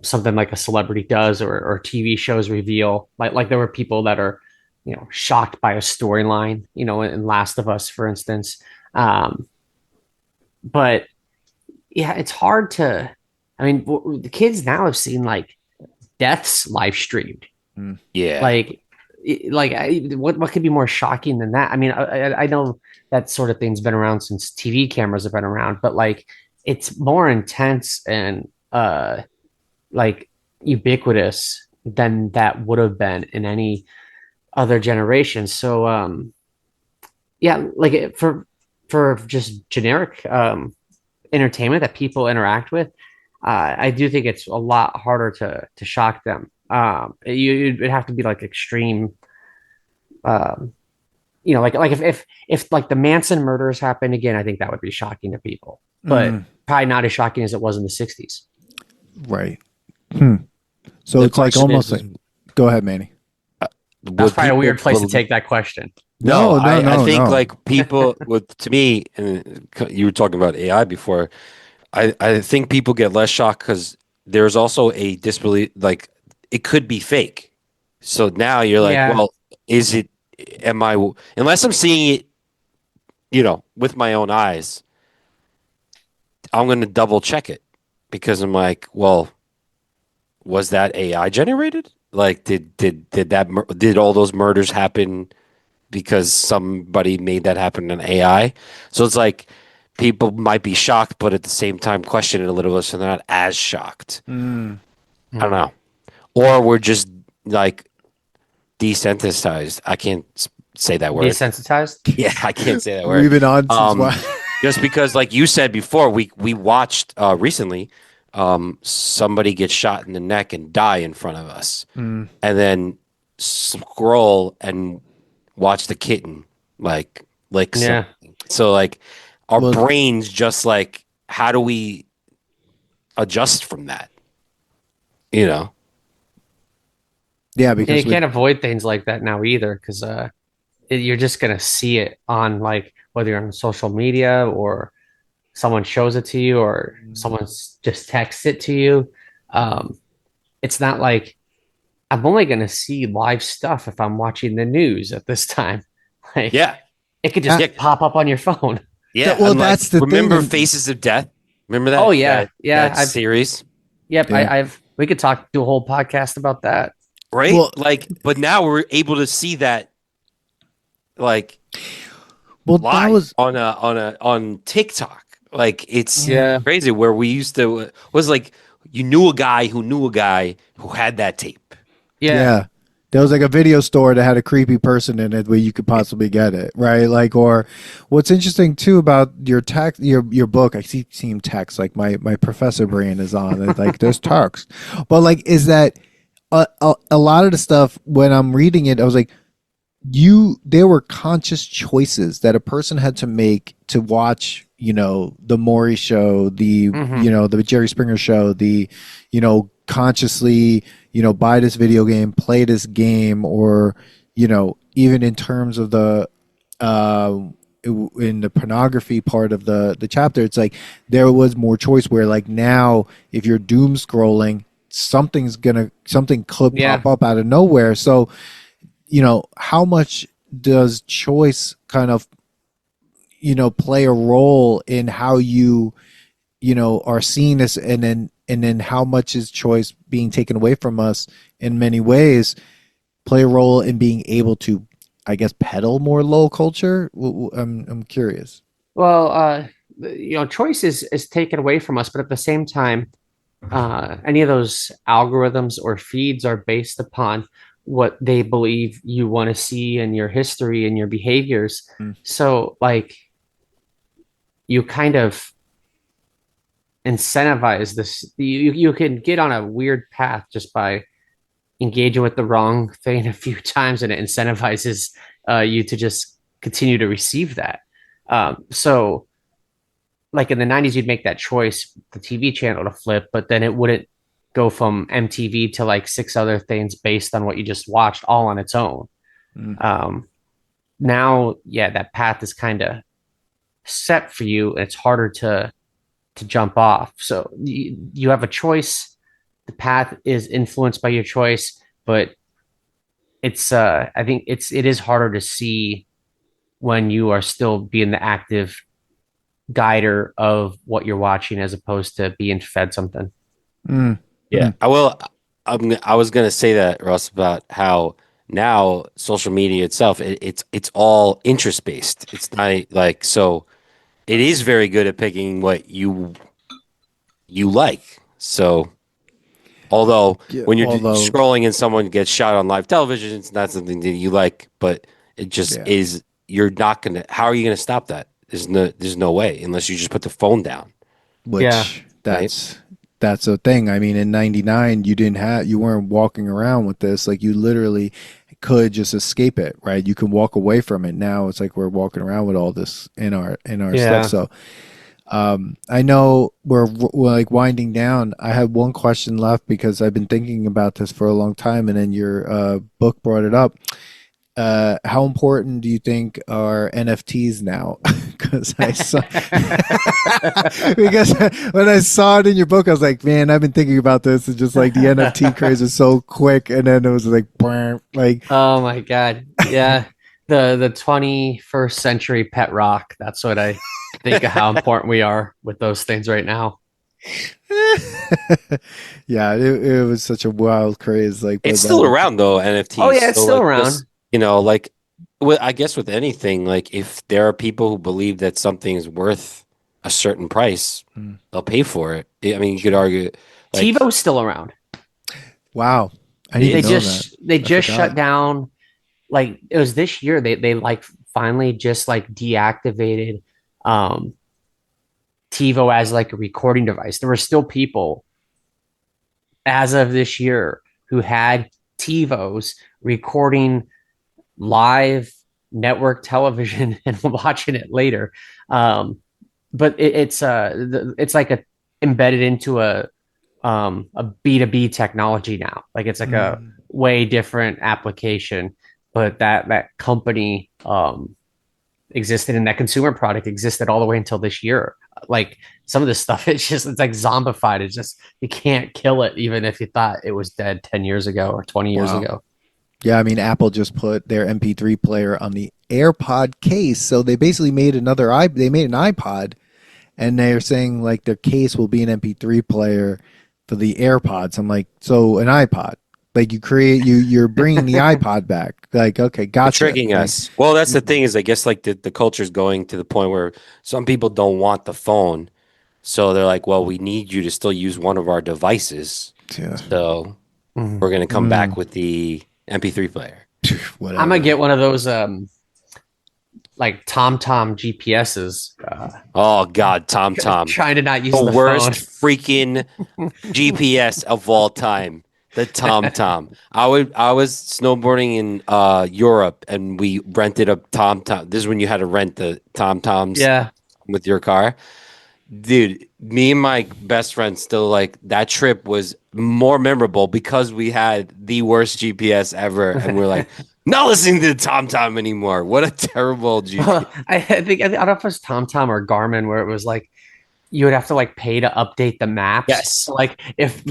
something like a celebrity does or TV shows reveal. Like there were people that are, shocked by a storyline, in Last of Us, for instance. But yeah, it's hard to. I mean, the kids now have seen like deaths live streamed. Yeah, what could be more shocking than that? I mean, I know that sort of thing's been around since TV cameras have been around, but like it's more intense and like ubiquitous than that would have been in any other generation. So like for just generic entertainment that people interact with, I do think it's a lot harder to shock them. It'd have to be like extreme, like if like the Manson murders happened again, I think that would be shocking to people, but probably not as shocking as it was in the 60s. Right. So it's like almost like, go ahead, Manny. That's probably a weird place to take that question. No, I think like people to me, and you were talking about AI before. I think people get less shocked because there's also a disbelief, like it could be fake. So now you're like, well, is it? Unless I'm seeing it, with my own eyes, I'm going to double check it because I'm like, well, was that AI generated? Like, did all those murders happen because somebody made that happen in AI? So it's like people might be shocked, but at the same time question it a little bit, so they're not as shocked. Mm. I don't know, or we're just like desensitized. I can't say that word. Desensitized? Yeah, I can't say that word. We've been on since why? Just because, like you said before, we watched recently somebody get shot in the neck and die in front of us, and then scroll and watch the kitten like something. So like our brains just like, how do we adjust from that? You know? Yeah, because you can't avoid things like that now either, because you're just gonna see it on, like, whether you're on social media or someone shows it to you or someone's just texts it to you. It's not like I'm only gonna see live stuff if I'm watching the news at this time. Like, yeah, it could just pop up on your phone. Yeah, well, that's the remember thing. Faces of Death? Remember that? Oh yeah, that series. Yep, yeah. We could do a whole podcast about that. Right? Well, like, but now we're able to see that, like, live that was on TikTok. Like, it's crazy. Where we used to was like, you knew a guy who knew a guy who had that tape. Yeah. There was like a video store that had a creepy person in it where you could possibly get it, right? Like, or what's interesting too about your text, your book, I see seeing text, like my professor brain is on it, like there's text, but like, is that a lot of the stuff when I'm reading it, I was like, there were conscious choices that a person had to make to watch, you know, the Maury show, the you know, the Jerry Springer show, the, you know, consciously, you know, buy this video game, play this game, or, you know, even in terms of the in the pornography part of the chapter, it's like there was more choice where, like, now if you're doom scrolling, something could pop up out of nowhere. So, you know, how much does choice kind of, you know, play a role in how you know, are seeing this, and then how much is choice being taken away from us in many ways play a role in being able to, I guess, peddle more low culture? I'm curious. Well, you know, choice is taken away from us, but at the same time, any of those algorithms or feeds are based upon what they believe you want to see in your history and your behaviors. So, like, you kind of incentivize this. You can get on a weird path just by engaging with the wrong thing a few times, and it incentivizes you to just continue to receive that. So, like in the 90s, you'd make that choice, the TV channel to flip, but then it wouldn't go from MTV to like 6 other things based on what you just watched all on its own. Now, that path is kind of set for you, and it's harder to jump off. So you have a choice. The path is influenced by your choice, but it's I think it is harder to see when you are still being the active guider of what you're watching as opposed to being fed something. Yeah, I will. I was going to say that, Russ, about how now social media itself, it's all interest based. It's not like, so it is very good at picking what you like. So, although when you're scrolling and someone gets shot on live television, it's not something that you like, but it just is. You're not gonna. How are you gonna stop that? There's no way unless you just put the phone down. That's a thing. I mean, in '99, you weren't walking around with this. Like, you literally could just escape it, right? You can walk away from it. Now it's like we're walking around with all this in our stuff. So I know we're like winding down. I have one question left because I've been thinking about this for a long time, and then your book brought it up. How important do you think are NFTs now? Because I saw because when I saw it in your book, I was like, man, I've been thinking about this. It's just like the NFT craze is so quick, and then it was like, like, oh my god, yeah. The 21st century pet rock. That's what I think of how important we are with those things right now. Yeah, it was such a wild craze. Like, It's but still that, around though, Oh NFTs. yeah, it's So still like around. this, like I guess with anything, like if there are people who believe that something is worth a certain price, mm, they'll pay for it. I mean, you could argue like TiVo's still around. wow, I it didn't They know is. that. just I shut forgot. down. Like it was this year. They like finally just like deactivated um TiVo as like a recording device. There were still people as of this year who had TiVos recording live network television and watching it later. Um, but it's like a embedded into a B2B technology now. Like it's like a Mm, way different application, but that company existed and that consumer product existed all the way until this year. Like some of this stuff, it's like zombified. It's just you can't kill it, even if you thought it was dead 10 years ago or 20 years wow. ago. Yeah, I mean, Apple just put their MP3 player on the AirPod case, so they basically made they made an iPod, and they're saying like their case will be an MP3 player for the AirPods. I'm like, so an iPod, like you're bringing the iPod back. Like, okay, They're gotcha. tricking Like, us. Well, that's the thing is I guess like the culture's going to the point where some people don't want the phone. So they're like, well, we need you to still use one of our devices. yeah, So we're going to come back with the MP3 player. I'm gonna whatever. get one of those like TomTom GPSs. Oh God, TomTom. Trying to not use The the worst phone. freaking GPS of all time. The TomTom. I was snowboarding in Europe and we rented a TomTom. This is when you had to rent the TomToms Yeah. with your car. Dude, me and my best friend still like that trip was more memorable because we had the worst GPS ever, and we're like, not listening to the TomTom anymore. What a terrible GPS. I don't know if it was TomTom or Garmin where it was like you would have to like pay to update the maps. Yes. So like if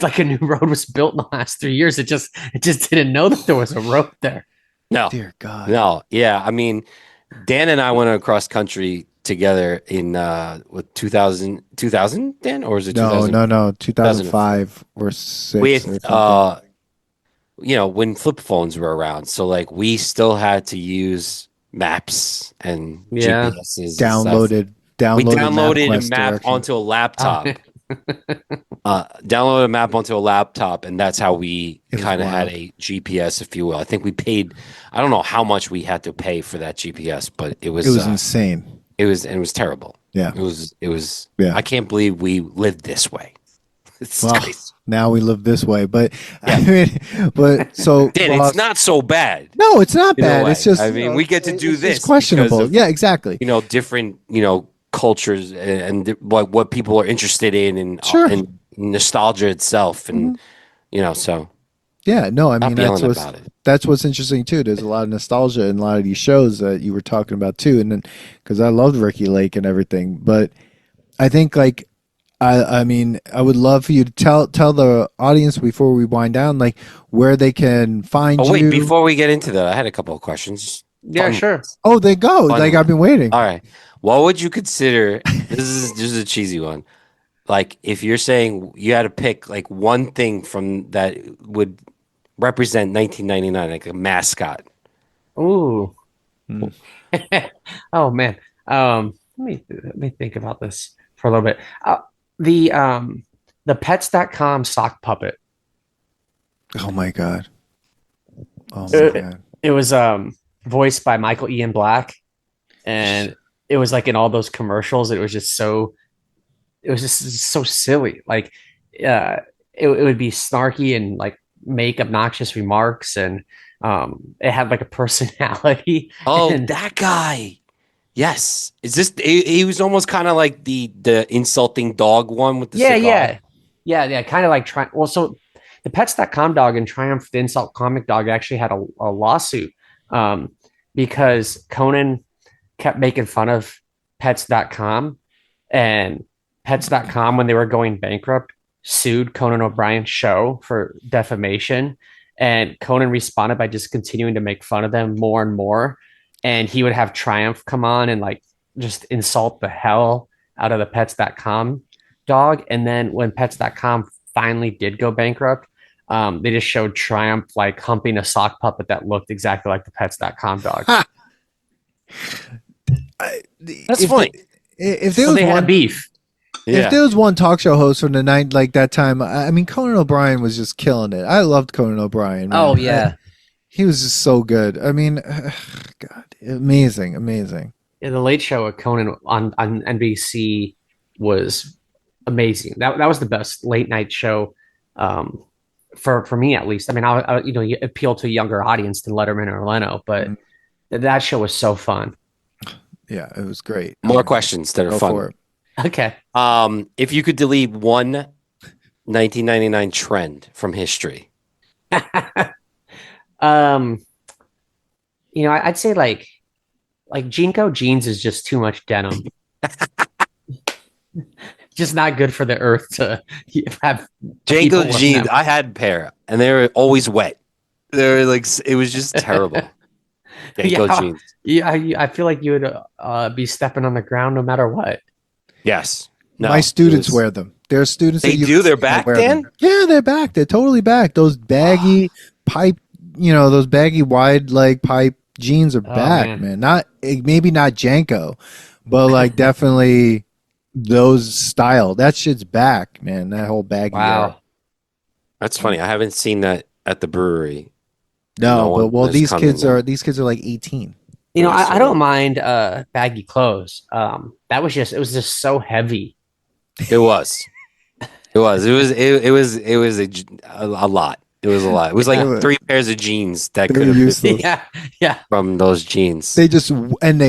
like a new road was built in the last 3 years, it just didn't know that there was a road there. No, Dear God. no. Yeah. I mean, Dan and I went across country together in what 2000, Dan, or was it No, 2000? no, no. 2004 2005 or six or with something. when flip phones were around. So like we still had to use maps and Yeah. GPSs and stuff. We Downloaded downloaded a MapQuest map directions. onto a laptop. Downloaded a map onto a laptop, and that's how we It was kind of had wild. a GPS, if you will. I think we paid. I don't know how much we had to pay for that GPS, but It was insane. it was terrible. Yeah. It was. Yeah. I can't believe we lived this way. It's Well, crazy. now we live this way, but I Yeah. mean, but so Dan, it's Ross, not so bad no, it's not in a bad. It's way. just I mean, we get to do it's just this because questionable. of Yeah, exactly. different cultures and what people are interested in Sure. and nostalgia itself, and so Yeah, no, I mean stop yelling about it. that's what's interesting too. There's a lot of nostalgia in a lot of these shows that you were talking about too, and then because I loved Ricky Lake and everything, but I think like I mean I would love for you to tell the audience before we wind down like where they can find Oh wait, you. before we get into that, I had a couple of questions. Yeah, Fun sure. ones. Oh, they go. Fun Like I've ones. been waiting. All right. What would you consider? This is a cheesy one. Like if you're saying you had to pick like one thing from that would represent 1999, like a mascot. Ooh. Hmm. Oh man. Let me think about this for a little bit. The the pets.com sock puppet. Oh my god. Oh my It, god. it was voiced by Michael Ian Black, and it was like in all those commercials. It was just so silly. Like it would be snarky and like make obnoxious remarks, and it had like a personality. Oh, And that guy. Yes. Is this he was almost kind of like the insulting dog one with the yeah, cigar. yeah, kind of like trying. Well, so the pets.com dog and Triumph the Insult Comic Dog actually had a lawsuit um, because Conan kept making fun of pets.com, and pets.com, when they were going bankrupt, sued Conan O'Brien's show for defamation. And Conan responded by just continuing to make fun of them more and more. And he would have Triumph come on and like just insult the hell out of the pets.com dog. And then when pets.com finally did go bankrupt, they just showed Triumph like humping a sock puppet that looked exactly like the pets.com dog. That's funny. If there was they one had beef. If there was one talk show host from the night like that time, I mean, Conan O'Brien was just killing it. I loved Conan O'Brien. Man. Oh yeah, he was just so good. I mean, God, amazing. Yeah, the Late Show with Conan on NBC was amazing. That was the best late night show for me at least. I mean, I you appeal to a younger audience than Letterman or Leno, but that show was so fun. Yeah, it was great. More questions that are fun. Okay. If you could delete one 1999 trend from history, I'd say like Jinko jeans is just too much denim. Just not good for the earth to have. Jinko jeans. I had a pair, and they were always wet. They were like, it was just terrible. Jinko jeans. Yeah, I feel like you would be stepping on the ground no matter what. Yes. No, my students wear them. There are students they do. They're back, Dan? Yeah, they're back. They're totally back. Those baggy pipe, those baggy wide leg pipe jeans are back, man. Not maybe not Janko, but like definitely those style. That shit's back, man. That whole baggy. Wow. That's funny. I haven't seen that at the brewery. No, but these kids are like 18. I don't mind baggy clothes. It was just so heavy. It was a lot. It was a lot. It was like 3 pairs of jeans that could have useless. Yeah. From those jeans. They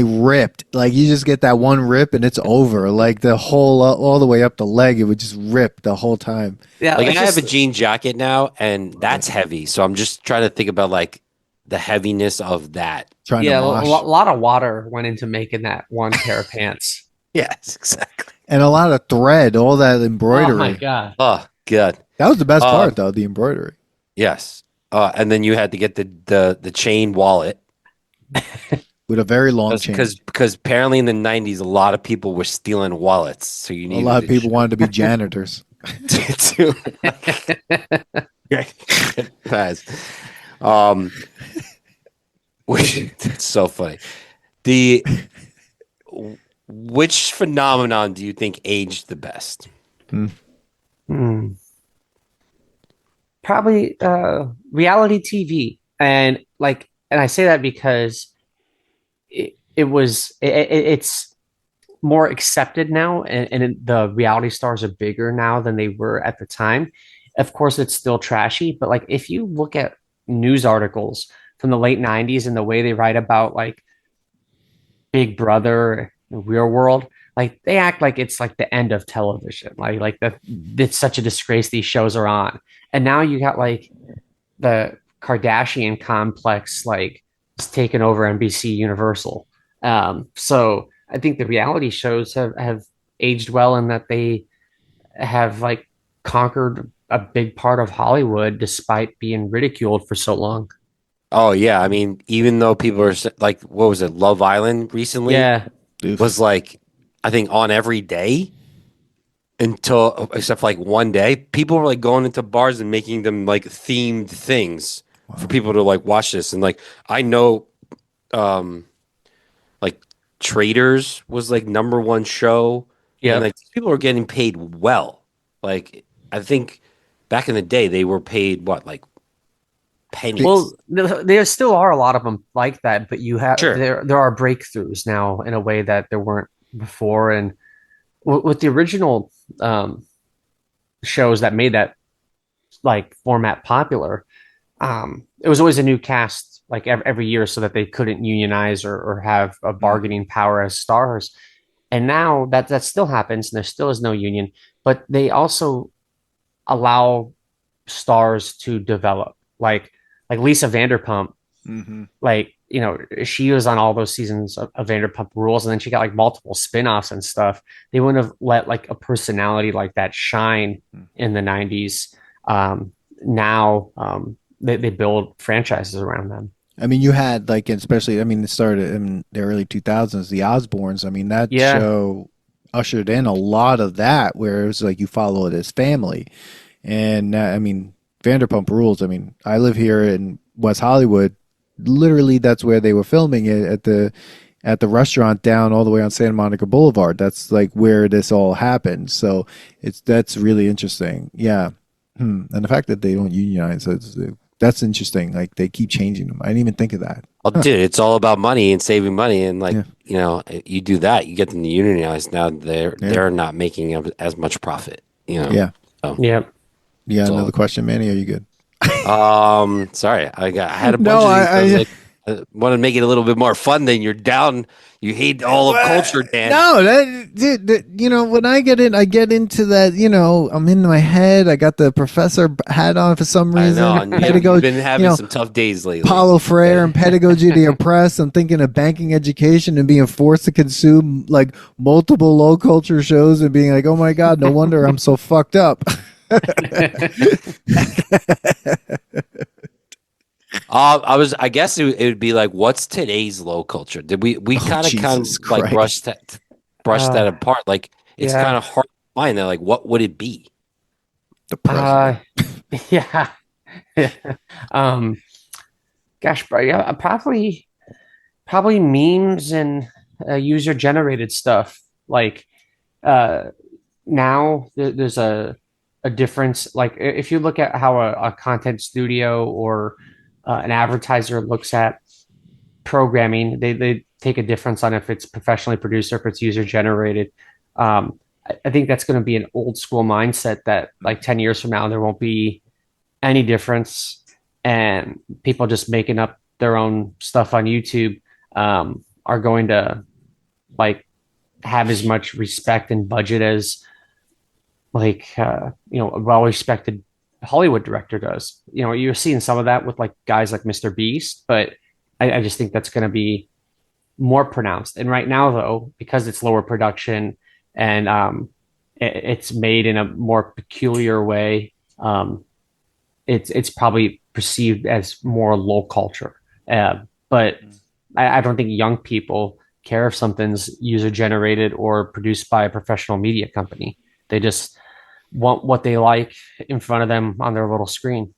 ripped. Like you just get that one rip and it's over. Like the whole all the way up the leg, it would just rip the whole time. Yeah, like I have a jean jacket now, and that's heavy. So I'm just trying to think about like the heaviness of that. A lot of water went into making that one pair of pants. Yes, exactly. And a lot of thread, all that embroidery. Oh my god. Oh, good. That was the best part, though, the embroidery. Yes. And then you had to get the chain wallet with a very long chain. Because apparently in the 90s, a lot of people were stealing wallets. So you need a lot of people wanted to be janitors. Guys. It's so funny. Which phenomenon do you think aged the best? Probably reality TV, and I say that because it's more accepted now, and the reality stars are bigger now than they were at the time. Of course, it's still trashy, but like if you look at news articles from the late 90s and the way they write about like Big Brother, Real World, like they act like it's like the end of television, like that it's such a disgrace these shows are on. And now you got like the Kardashian complex like it's taken over NBC Universal. So I think the reality shows have aged well in that they have like conquered a big part of Hollywood despite being ridiculed for so long. Oh yeah, I mean, even though people are like, what was it, Love Island recently? Yeah, was like, I think on every day except for like one day, people were like going into bars and making them like themed things for people to like watch this. And like I know, like Traders was like #1 show. Yeah, and like people were getting paid well. Like I think back in the day they were paid what, like pennies. Well, there still are a lot of them like that, but you have there are breakthroughs now in a way that there weren't before. And with the original shows that made that like format popular, it was always a new cast like every year so that they couldn't unionize or have a bargaining power as stars. And now that still happens and there still is no union, but they also allow stars to develop like Lisa Vanderpump. Like, she was on all those seasons of Vanderpump Rules, and then she got like multiple spin-offs and stuff. They wouldn't have let like a personality like that shine in the 90s. Now, they build franchises around them. I mean, you had like, especially, I mean, it started in the early 2000s, the Osbournes. I mean, that Yeah. show ushered in a lot of that, where it was like you follow it as family. And I mean, Vanderpump Rules. I mean, I live here in West Hollywood. Literally, that's where they were filming it at the restaurant down all the way on Santa Monica Boulevard. That's like where this all happened. So that's really interesting. Yeah. And the fact that they don't unionize, that's interesting. Like they keep changing them. I didn't even think of that. Oh, dude, it's all about money and saving money, and like Yeah. you know, you do that, you get them to unionize. Now they're Yeah. they're not making as much profit. You know. Yeah. Yep. Yeah. So- Another question, Manny. Are you good? Sorry, I had a bunch No, of these. I- I was like, I want to make it a little bit more fun. Then you're down. You hate all of culture, Dan. No, you know, when I get into that, you know, I'm in my head. I got the professor hat on for some I reason. know. And you've been having some tough days lately. Paulo Freire and Pedagogy of the Oppressed. I'm thinking of banking education and being forced to consume like multiple low culture shows and being like, oh my God, no wonder I'm so fucked up. I guess it would be like, what's today's low culture? Did we kind of Jesus like brush Christ. that apart? Like it's Yeah. kind of hard to find that. Like, what would it be? The president. Yeah. Gosh, bro, yeah, probably memes and user generated stuff. Like now there's a difference. Like if you look at how a content studio or an advertiser looks at programming, they take a difference on if it's professionally produced or if it's user generated. I think that's going to be an old school mindset that like 10 years from now there won't be any difference, and people just making up their own stuff on YouTube are going to like have as much respect and budget as like you know, a well-respected Hollywood director does. You know, you're seeing some of that with like guys like Mr. Beast, but I just think that's going to be more pronounced. And right now, though, because it's lower production and it's made in a more peculiar way, it's probably perceived as more low culture. But I don't think young people care if something's user generated or produced by a professional media company. They just want what they like in front of them on their little screen.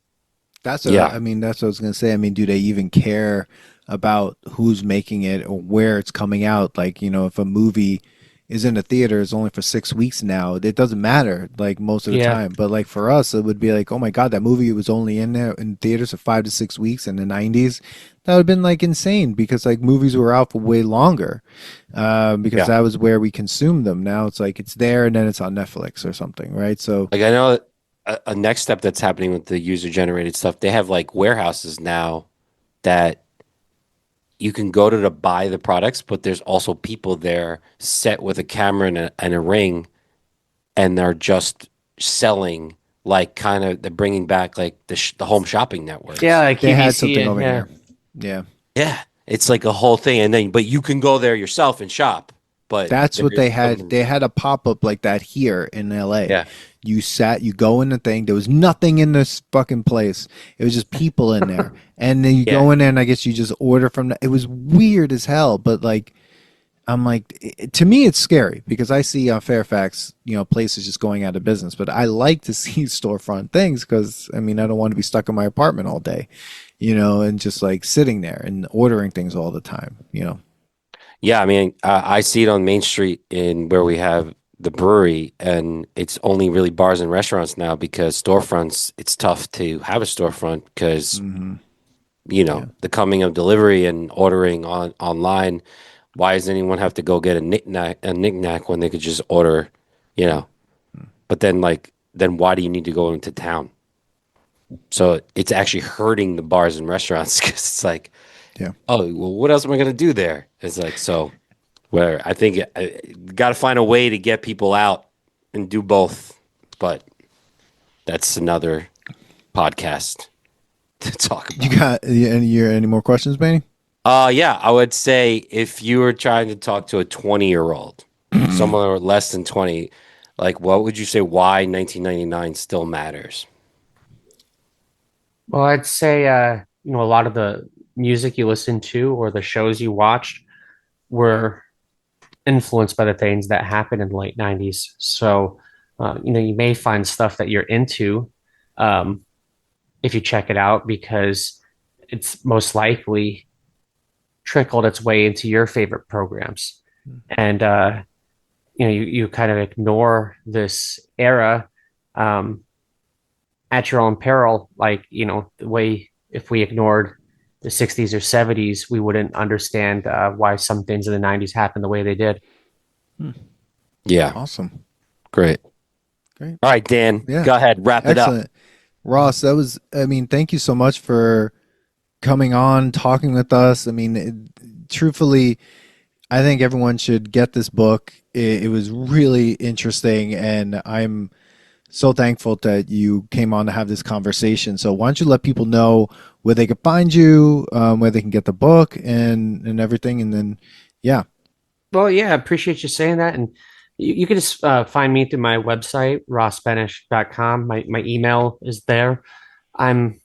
That's what I mean, that's what I was gonna say. I mean, do they even care about who's making it or where it's coming out? Like, you know, if a movie is in the theater, it's only for 6 weeks now. It doesn't matter, like most of the time. But like for us, it would be like, oh my God, that movie was only in there in theaters for 5 to 6 weeks in the 90s. That would have been like insane because like movies were out for way longer because that was where we consumed them. Now it's like it's there and then it's on Netflix or something, right? So like I know a next step that's happening with the user generated stuff. They have like warehouses now that you can go to buy the products, but there's also people there set with a camera and a ring, and they're just selling like kind of they're bringing back like the home shopping network. Yeah, like they had QVC, something over yeah. here. Yeah, it's like a whole thing, and then but you can go there yourself and shop. But That's what they had. something- They had a pop up like that here in LA. Yeah. You go in the thing. There was nothing in this fucking place. It was just people in there. And then you go in there and I guess you just order from it was weird as hell. But like, I'm like, to me, it's scary because I see on Fairfax, you know, places just going out of business. But I like to see storefront things because, I mean, I don't want to be stuck in my apartment all day, you know, and just like sitting there and ordering things all the time, you know. Yeah, I mean, I see it on Main Street in where we have the brewery, and it's only really bars and restaurants now because storefronts, it's tough to have a storefront because, you know, the coming of delivery and ordering online. Why does anyone have to go get a knick-knack when they could just order, you know? But then, then why do you need to go into town? So it's actually hurting the bars and restaurants because it's like, oh, well, what else am I going to do there? It's like, so where I think got to find a way to get people out and do both. But that's another podcast to talk about. You got any more questions, Benny? Yeah, I would say if you were trying to talk to a 20-year-old, someone less than 20, like what would you say why 1999 still matters? Well, I'd say a lot of the music you listen to or the shows you watched were influenced by the things that happened in the late 90s. So, you may find stuff that you're into um, if you check it out because it's most likely trickled its way into your favorite programs. And, you kind of ignore this era um, at your own peril. Like, the way if we ignored the 60s or 70s, we wouldn't understand why some things in the 90s happened the way they did. Yeah. Awesome. Great. Great. All right, Dan, Yeah. go ahead. Wrap it up. Excellent. Ross, thank you so much for coming on, talking with us. Truthfully, I think everyone should get this book. It was really interesting, and I'm so thankful that you came on to have this conversation. So why don't you let people know where they can find you, where they can get the book and everything, and then yeah. Well, yeah, I appreciate you saying that. And you can just find me through my website, rossbenish.com. My email is there. I'm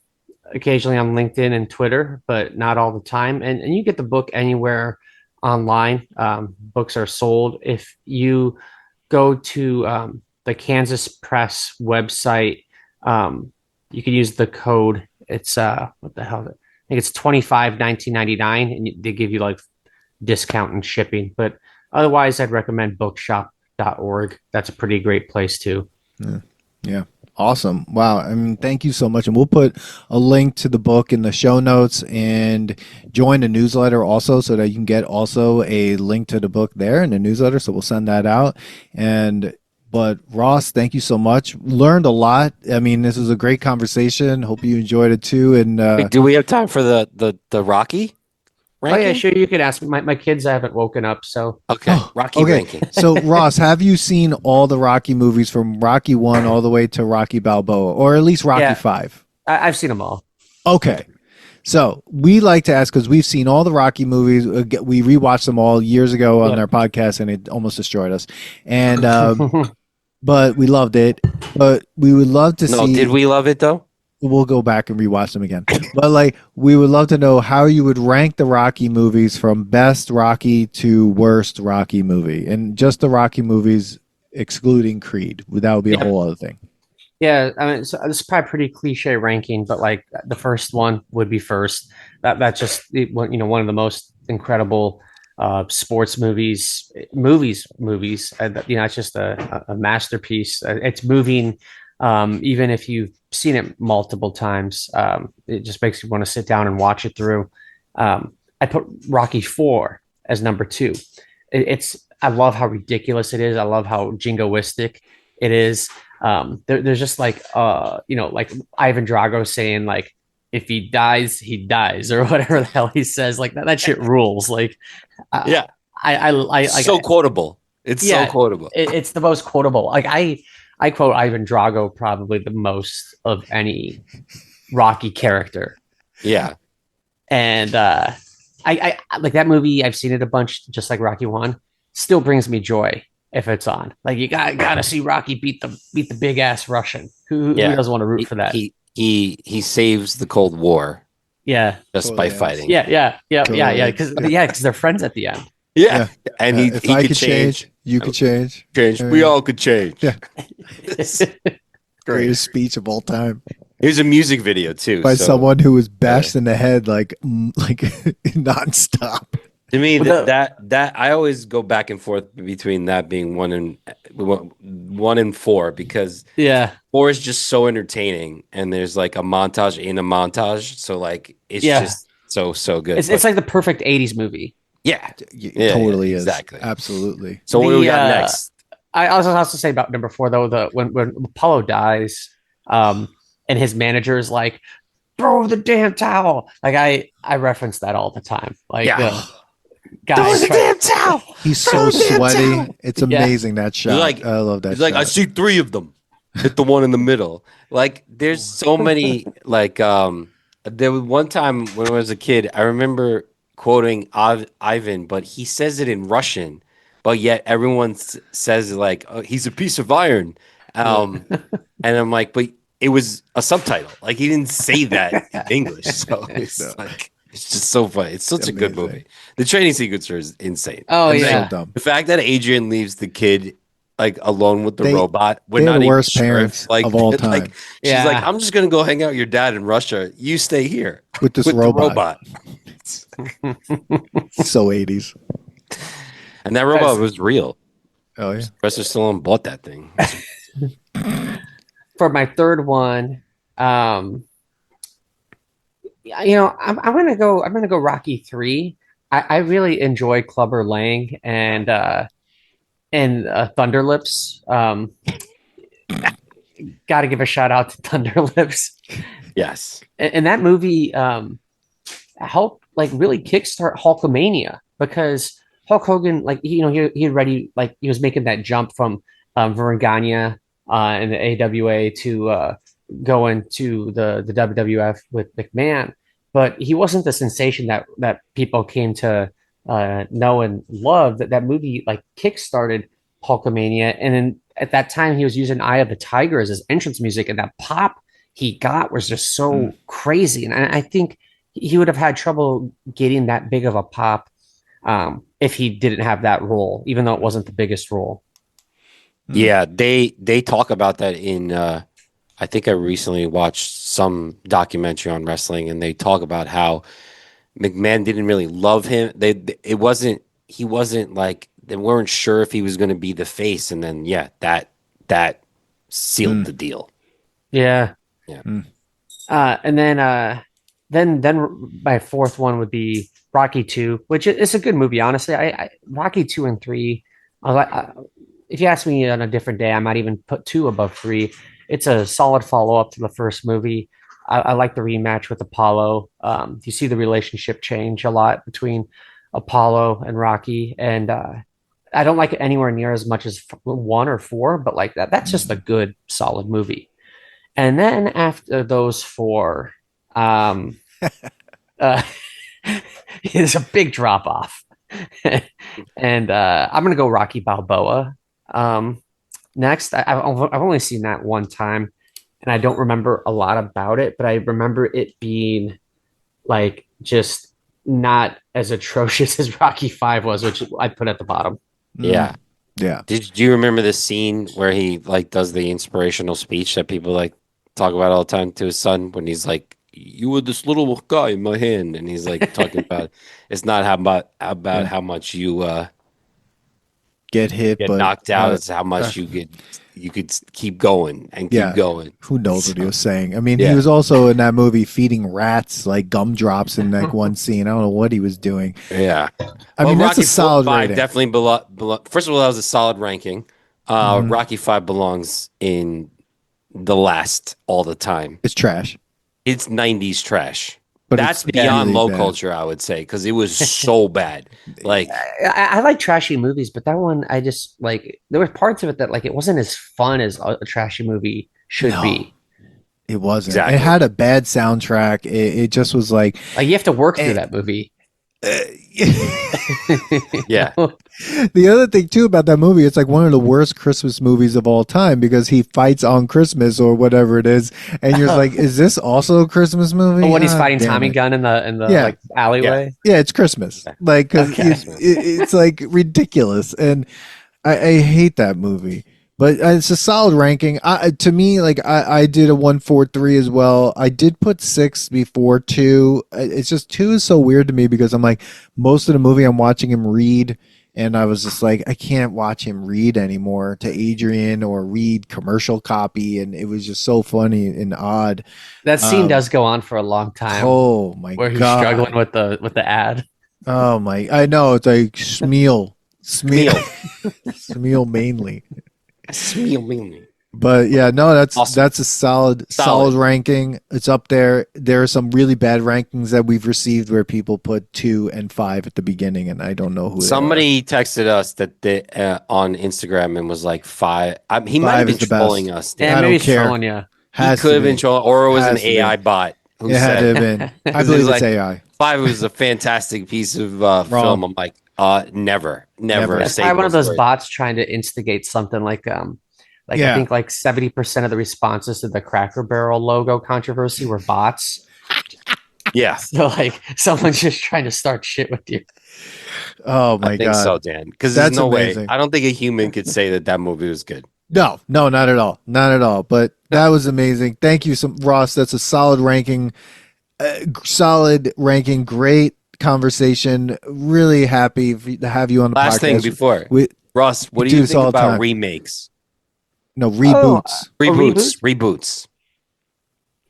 occasionally on LinkedIn and Twitter, but not all the time. And you get the book anywhere online. Books are sold. If you go to the Kansas Press website, you can use the code. It's what the hell? I think it's 25 1999, and they give you like discount and shipping. But otherwise, I'd recommend bookshop.org. That's a pretty great place too. Yeah. Awesome. Wow. Thank you so much. And we'll put a link to the book in the show notes, and join the newsletter also so that you can get also a link to the book there in the newsletter. So we'll send that out. But Ross, thank you so much. Learned a lot. This was a great conversation. Hope you enjoyed it too. And Wait, do we have time for the Rocky ranking? Oh yeah, sure. You could ask me. My kids haven't woken up, so Okay, Rocky ranking. So Ross, have you seen all the Rocky movies from Rocky 1 all the way to Rocky Balboa, or at least Rocky Yeah. 5? I've seen them all. Okay. So we like to ask, because we've seen all the Rocky movies. We rewatched them all years ago on Yeah. our podcast, and it almost destroyed us. And but we loved it. But we would love to No, see. did we love it though? We'll go back and rewatch them again. But we would love to know how you would rank the Rocky movies from best Rocky to worst Rocky movie, and just the Rocky movies excluding Creed. That would be a whole other thing. Yeah, so this is probably pretty cliche ranking, but like the first one would be first. That's just one of the most incredible sports movies. It's just a masterpiece. It's moving, even if you've seen it multiple times. It just makes you want to sit down and watch it through. I put Rocky 4 as number 2. I love how ridiculous it is. I love how jingoistic it is. There's just like Ivan Drago saying like, if he dies, he dies, or whatever the hell he says. Like that shit rules. Like, Yeah. I So quotable. It's so quotable. It's the most quotable. Like I quote Ivan Drago probably the most of any Rocky character. Yeah. And I like that movie. I've seen it a bunch, just like Rocky 1. Still brings me joy if it's on. Like you gotta see Rocky beat the big ass Russian. Who doesn't want to root for that? He saves the Cold War. Yeah, just by fighting. Yeah. Because they're friends at the end. Yeah. And he could change, you could change. We all could change. Yeah. Greatest speech of all time. Here's a music video too by someone who was bashed in the head like nonstop. To me, that I always go back and forth between that being 1 and 4, because 4 is just so entertaining, and there's like a montage in a montage, so like it's just so good. It's like the perfect 80s movie. Yeah, it totally is. Exactly, absolutely. So what do we got next? I also have to say about number 4 though, when Apollo dies, and his manager is like, throw the damn towel. Like I reference that all the time. Like guys, throw the damn towel. He's so sweaty. It's amazing that shot. I love that. He's like, I see 3 of them. Hit the one in the middle. Like there's so many. Like there was one time when I was a kid, I remember quoting Ivan, but he says it in Russian, but yet everyone says like, oh, he's a piece of iron. And I'm like, but it was a subtitle. Like he didn't say that in English. So it's it's just so funny. It's such a good movie. The training sequence is insane. Oh And yeah. so dumb. The fact that Adrian leaves the kid like alone with the robot. We're they're not the even worst sure parents if, like, of all time. Like, she's like, I'm just gonna go hang out with your dad in Russia. You stay here with this the robot. So 80s. And that robot was real. Oh yeah. Sylvester Stallone bought that thing. For my third one, I'm gonna go Rocky 3. I really enjoy Clubber Lang and Thunder Lips. Got to give a shout out to Thunder Lips. Yes. And that movie helped like really kickstart Hulkamania, because Hulk Hogan, like, he was making that jump from Verne Gagne in the AWA to going to the WWF with McMahon. But he wasn't the sensation that people came to know and love. That movie like kickstarted Hulkamania, and then at that time he was using "Eye of the Tiger" as his entrance music, and that pop he got was just so crazy. And I think he would have had trouble getting that big of a pop if he didn't have that role, even though it wasn't the biggest role. Yeah, they talk about that in I think I recently watched some documentary on wrestling, and they talk about how McMahon didn't really love him. He wasn't like, they weren't sure if he was going to be the face, and then that sealed the deal. Yeah. And then my fourth one would be Rocky 2, which is a good movie, honestly. I Rocky 2 and 3. If you ask me on a different day, I might even put 2 above 3. It's a solid follow-up to the first movie. I like the rematch with Apollo. You see the relationship change a lot between Apollo and Rocky, and I don't like it anywhere near as much as 1 or 4, but like that's just a good, solid movie. And then after those 4, it's a big drop off. And I'm gonna go Rocky Balboa. Next, I've only seen that one time, and I don't remember a lot about it, but I remember it being like just not as atrocious as Rocky 5 was, which I put at the bottom. Yeah. Yeah. Do you remember the scene where he like does the inspirational speech that people like talk about all the time to his son, when he's like, "You were this little guy in my hand," and he's like talking about it's not about how much you get hit, get but knocked out. It's how much you could keep going and keep going. Who knows what he was saying? I mean, he was also in that movie feeding rats like gumdrops in like one scene. I don't know what he was doing. Yeah, I mean, that's Rocky a solid 5 rating. definitely first of all, that was a solid ranking. Rocky 5 belongs in the last all the time. It's trash. It's 90s trash. But that's it's beyond really low bad. culture, I would say, because it was so bad. Like, I like trashy movies, but that one, I just like, there were parts of it that like it wasn't as fun as a trashy movie should be. It wasn't. Exactly. It had a bad soundtrack. It just was like you have to work through that movie. yeah. The other thing too about that movie, it's like one of the worst Christmas movies of all time, because he fights on Christmas or whatever it is, and you're like, is this also a Christmas movie? When he's fighting Tommy Gun in the like alleyway. Yeah, it's Christmas. Like, because it's like ridiculous, and I hate that movie. But it's a solid ranking. To me, like I did a 1, 4, 3 as well. I did put 6 before 2. It's just 2 is so weird to me, because I'm like, most of the movie I'm watching him read, and I was just like, I can't watch him read anymore to Adrian or read commercial copy, and it was just so funny and odd. That scene does go on for a long time. Oh my god! Where he's struggling with the ad. Oh my! I know, it's like Smeal mainly. But yeah, no, that's awesome. That's a solid ranking. It's up there. There are some really bad rankings that we've received where people put 2 and 5 at the beginning, and I don't know who. Somebody texted us that they, on Instagram, and was like 5. He might have been trolling us. Yeah, I maybe don't care. Trolling you. He could have been trolling, or it was an AI bot. It had to have been. I believe it's AI. 5 was a fantastic piece of film. I'm like, never. It's probably one of those bots trying to instigate something like Like Yeah. I think like 70% of the responses to the Cracker Barrel logo controversy were bots. Yeah, So like someone's just trying to start shit with you. Oh my I think god. so, Dan. Because there's That's no amazing. way. I don't think a human could say that movie was good. No, not at all. Not at all. But that was amazing. Thank you, Ross. That's a solid ranking. Great conversation. Really happy to have you on the podcast. Last thing before, Ross, what do you think about remakes? No, reboots. Reboots.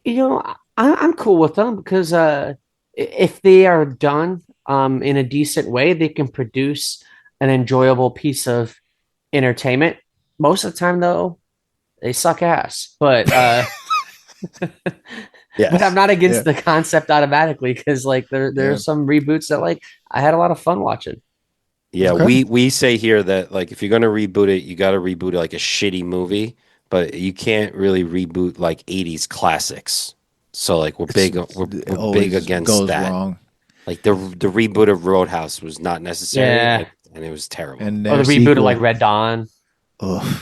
You know, I'm cool with them because if they are done in a decent way, they can produce an enjoyable piece of entertainment. Most of the time, though, they suck ass. But but I'm not against the concept automatically because like there's some reboots that like I had a lot of fun watching. Yeah, we say here that like if you're gonna reboot it, you got to reboot it like a shitty movie, but you can't really reboot like 80s classics. So like we're big against that. Wrong. Like the reboot of Roadhouse was not necessary, and it was terrible. And the reboot of like Red Dawn. Ugh.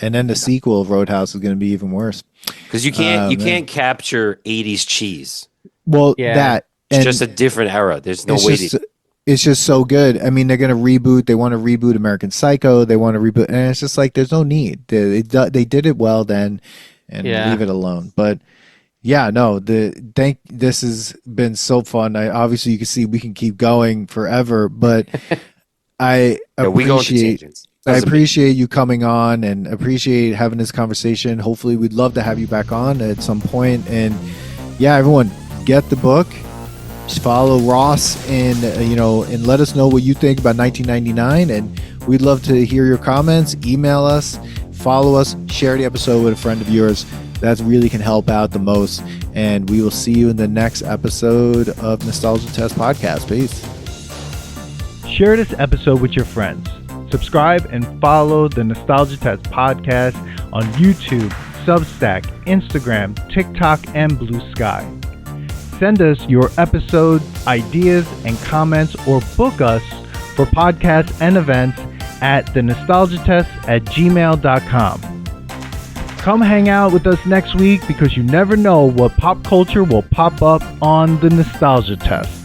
And then the sequel of Roadhouse is going to be even worse because you can't capture 80s cheese. Well, it's just a different era. There's no way to. It's just so good. I mean, they're going to reboot. They want to reboot American Psycho. They want to reboot, and it's just like there's no need. They did it well then, and leave it alone. But yeah, no. This has been so fun. Obviously you can see we can keep going forever, but I appreciate you coming on and appreciate having this conversation. Hopefully, we'd love to have you back on at some point. And yeah, everyone, get the book. Just follow Ross and and let us know what you think about 1999. And we'd love to hear your comments. Email us, follow us, share the episode with a friend of yours. That really can help out the most. And we will see you in the next episode of Nostalgia Test Podcast. Peace. Share this episode with your friends. Subscribe and follow the Nostalgia Test Podcast on YouTube, Substack, Instagram, TikTok, and Blue Sky. Send us your episode ideas and comments or book us for podcasts and events at thenostalgiatest@gmail.com. Come hang out with us next week because you never know what pop culture will pop up on the Nostalgia Test.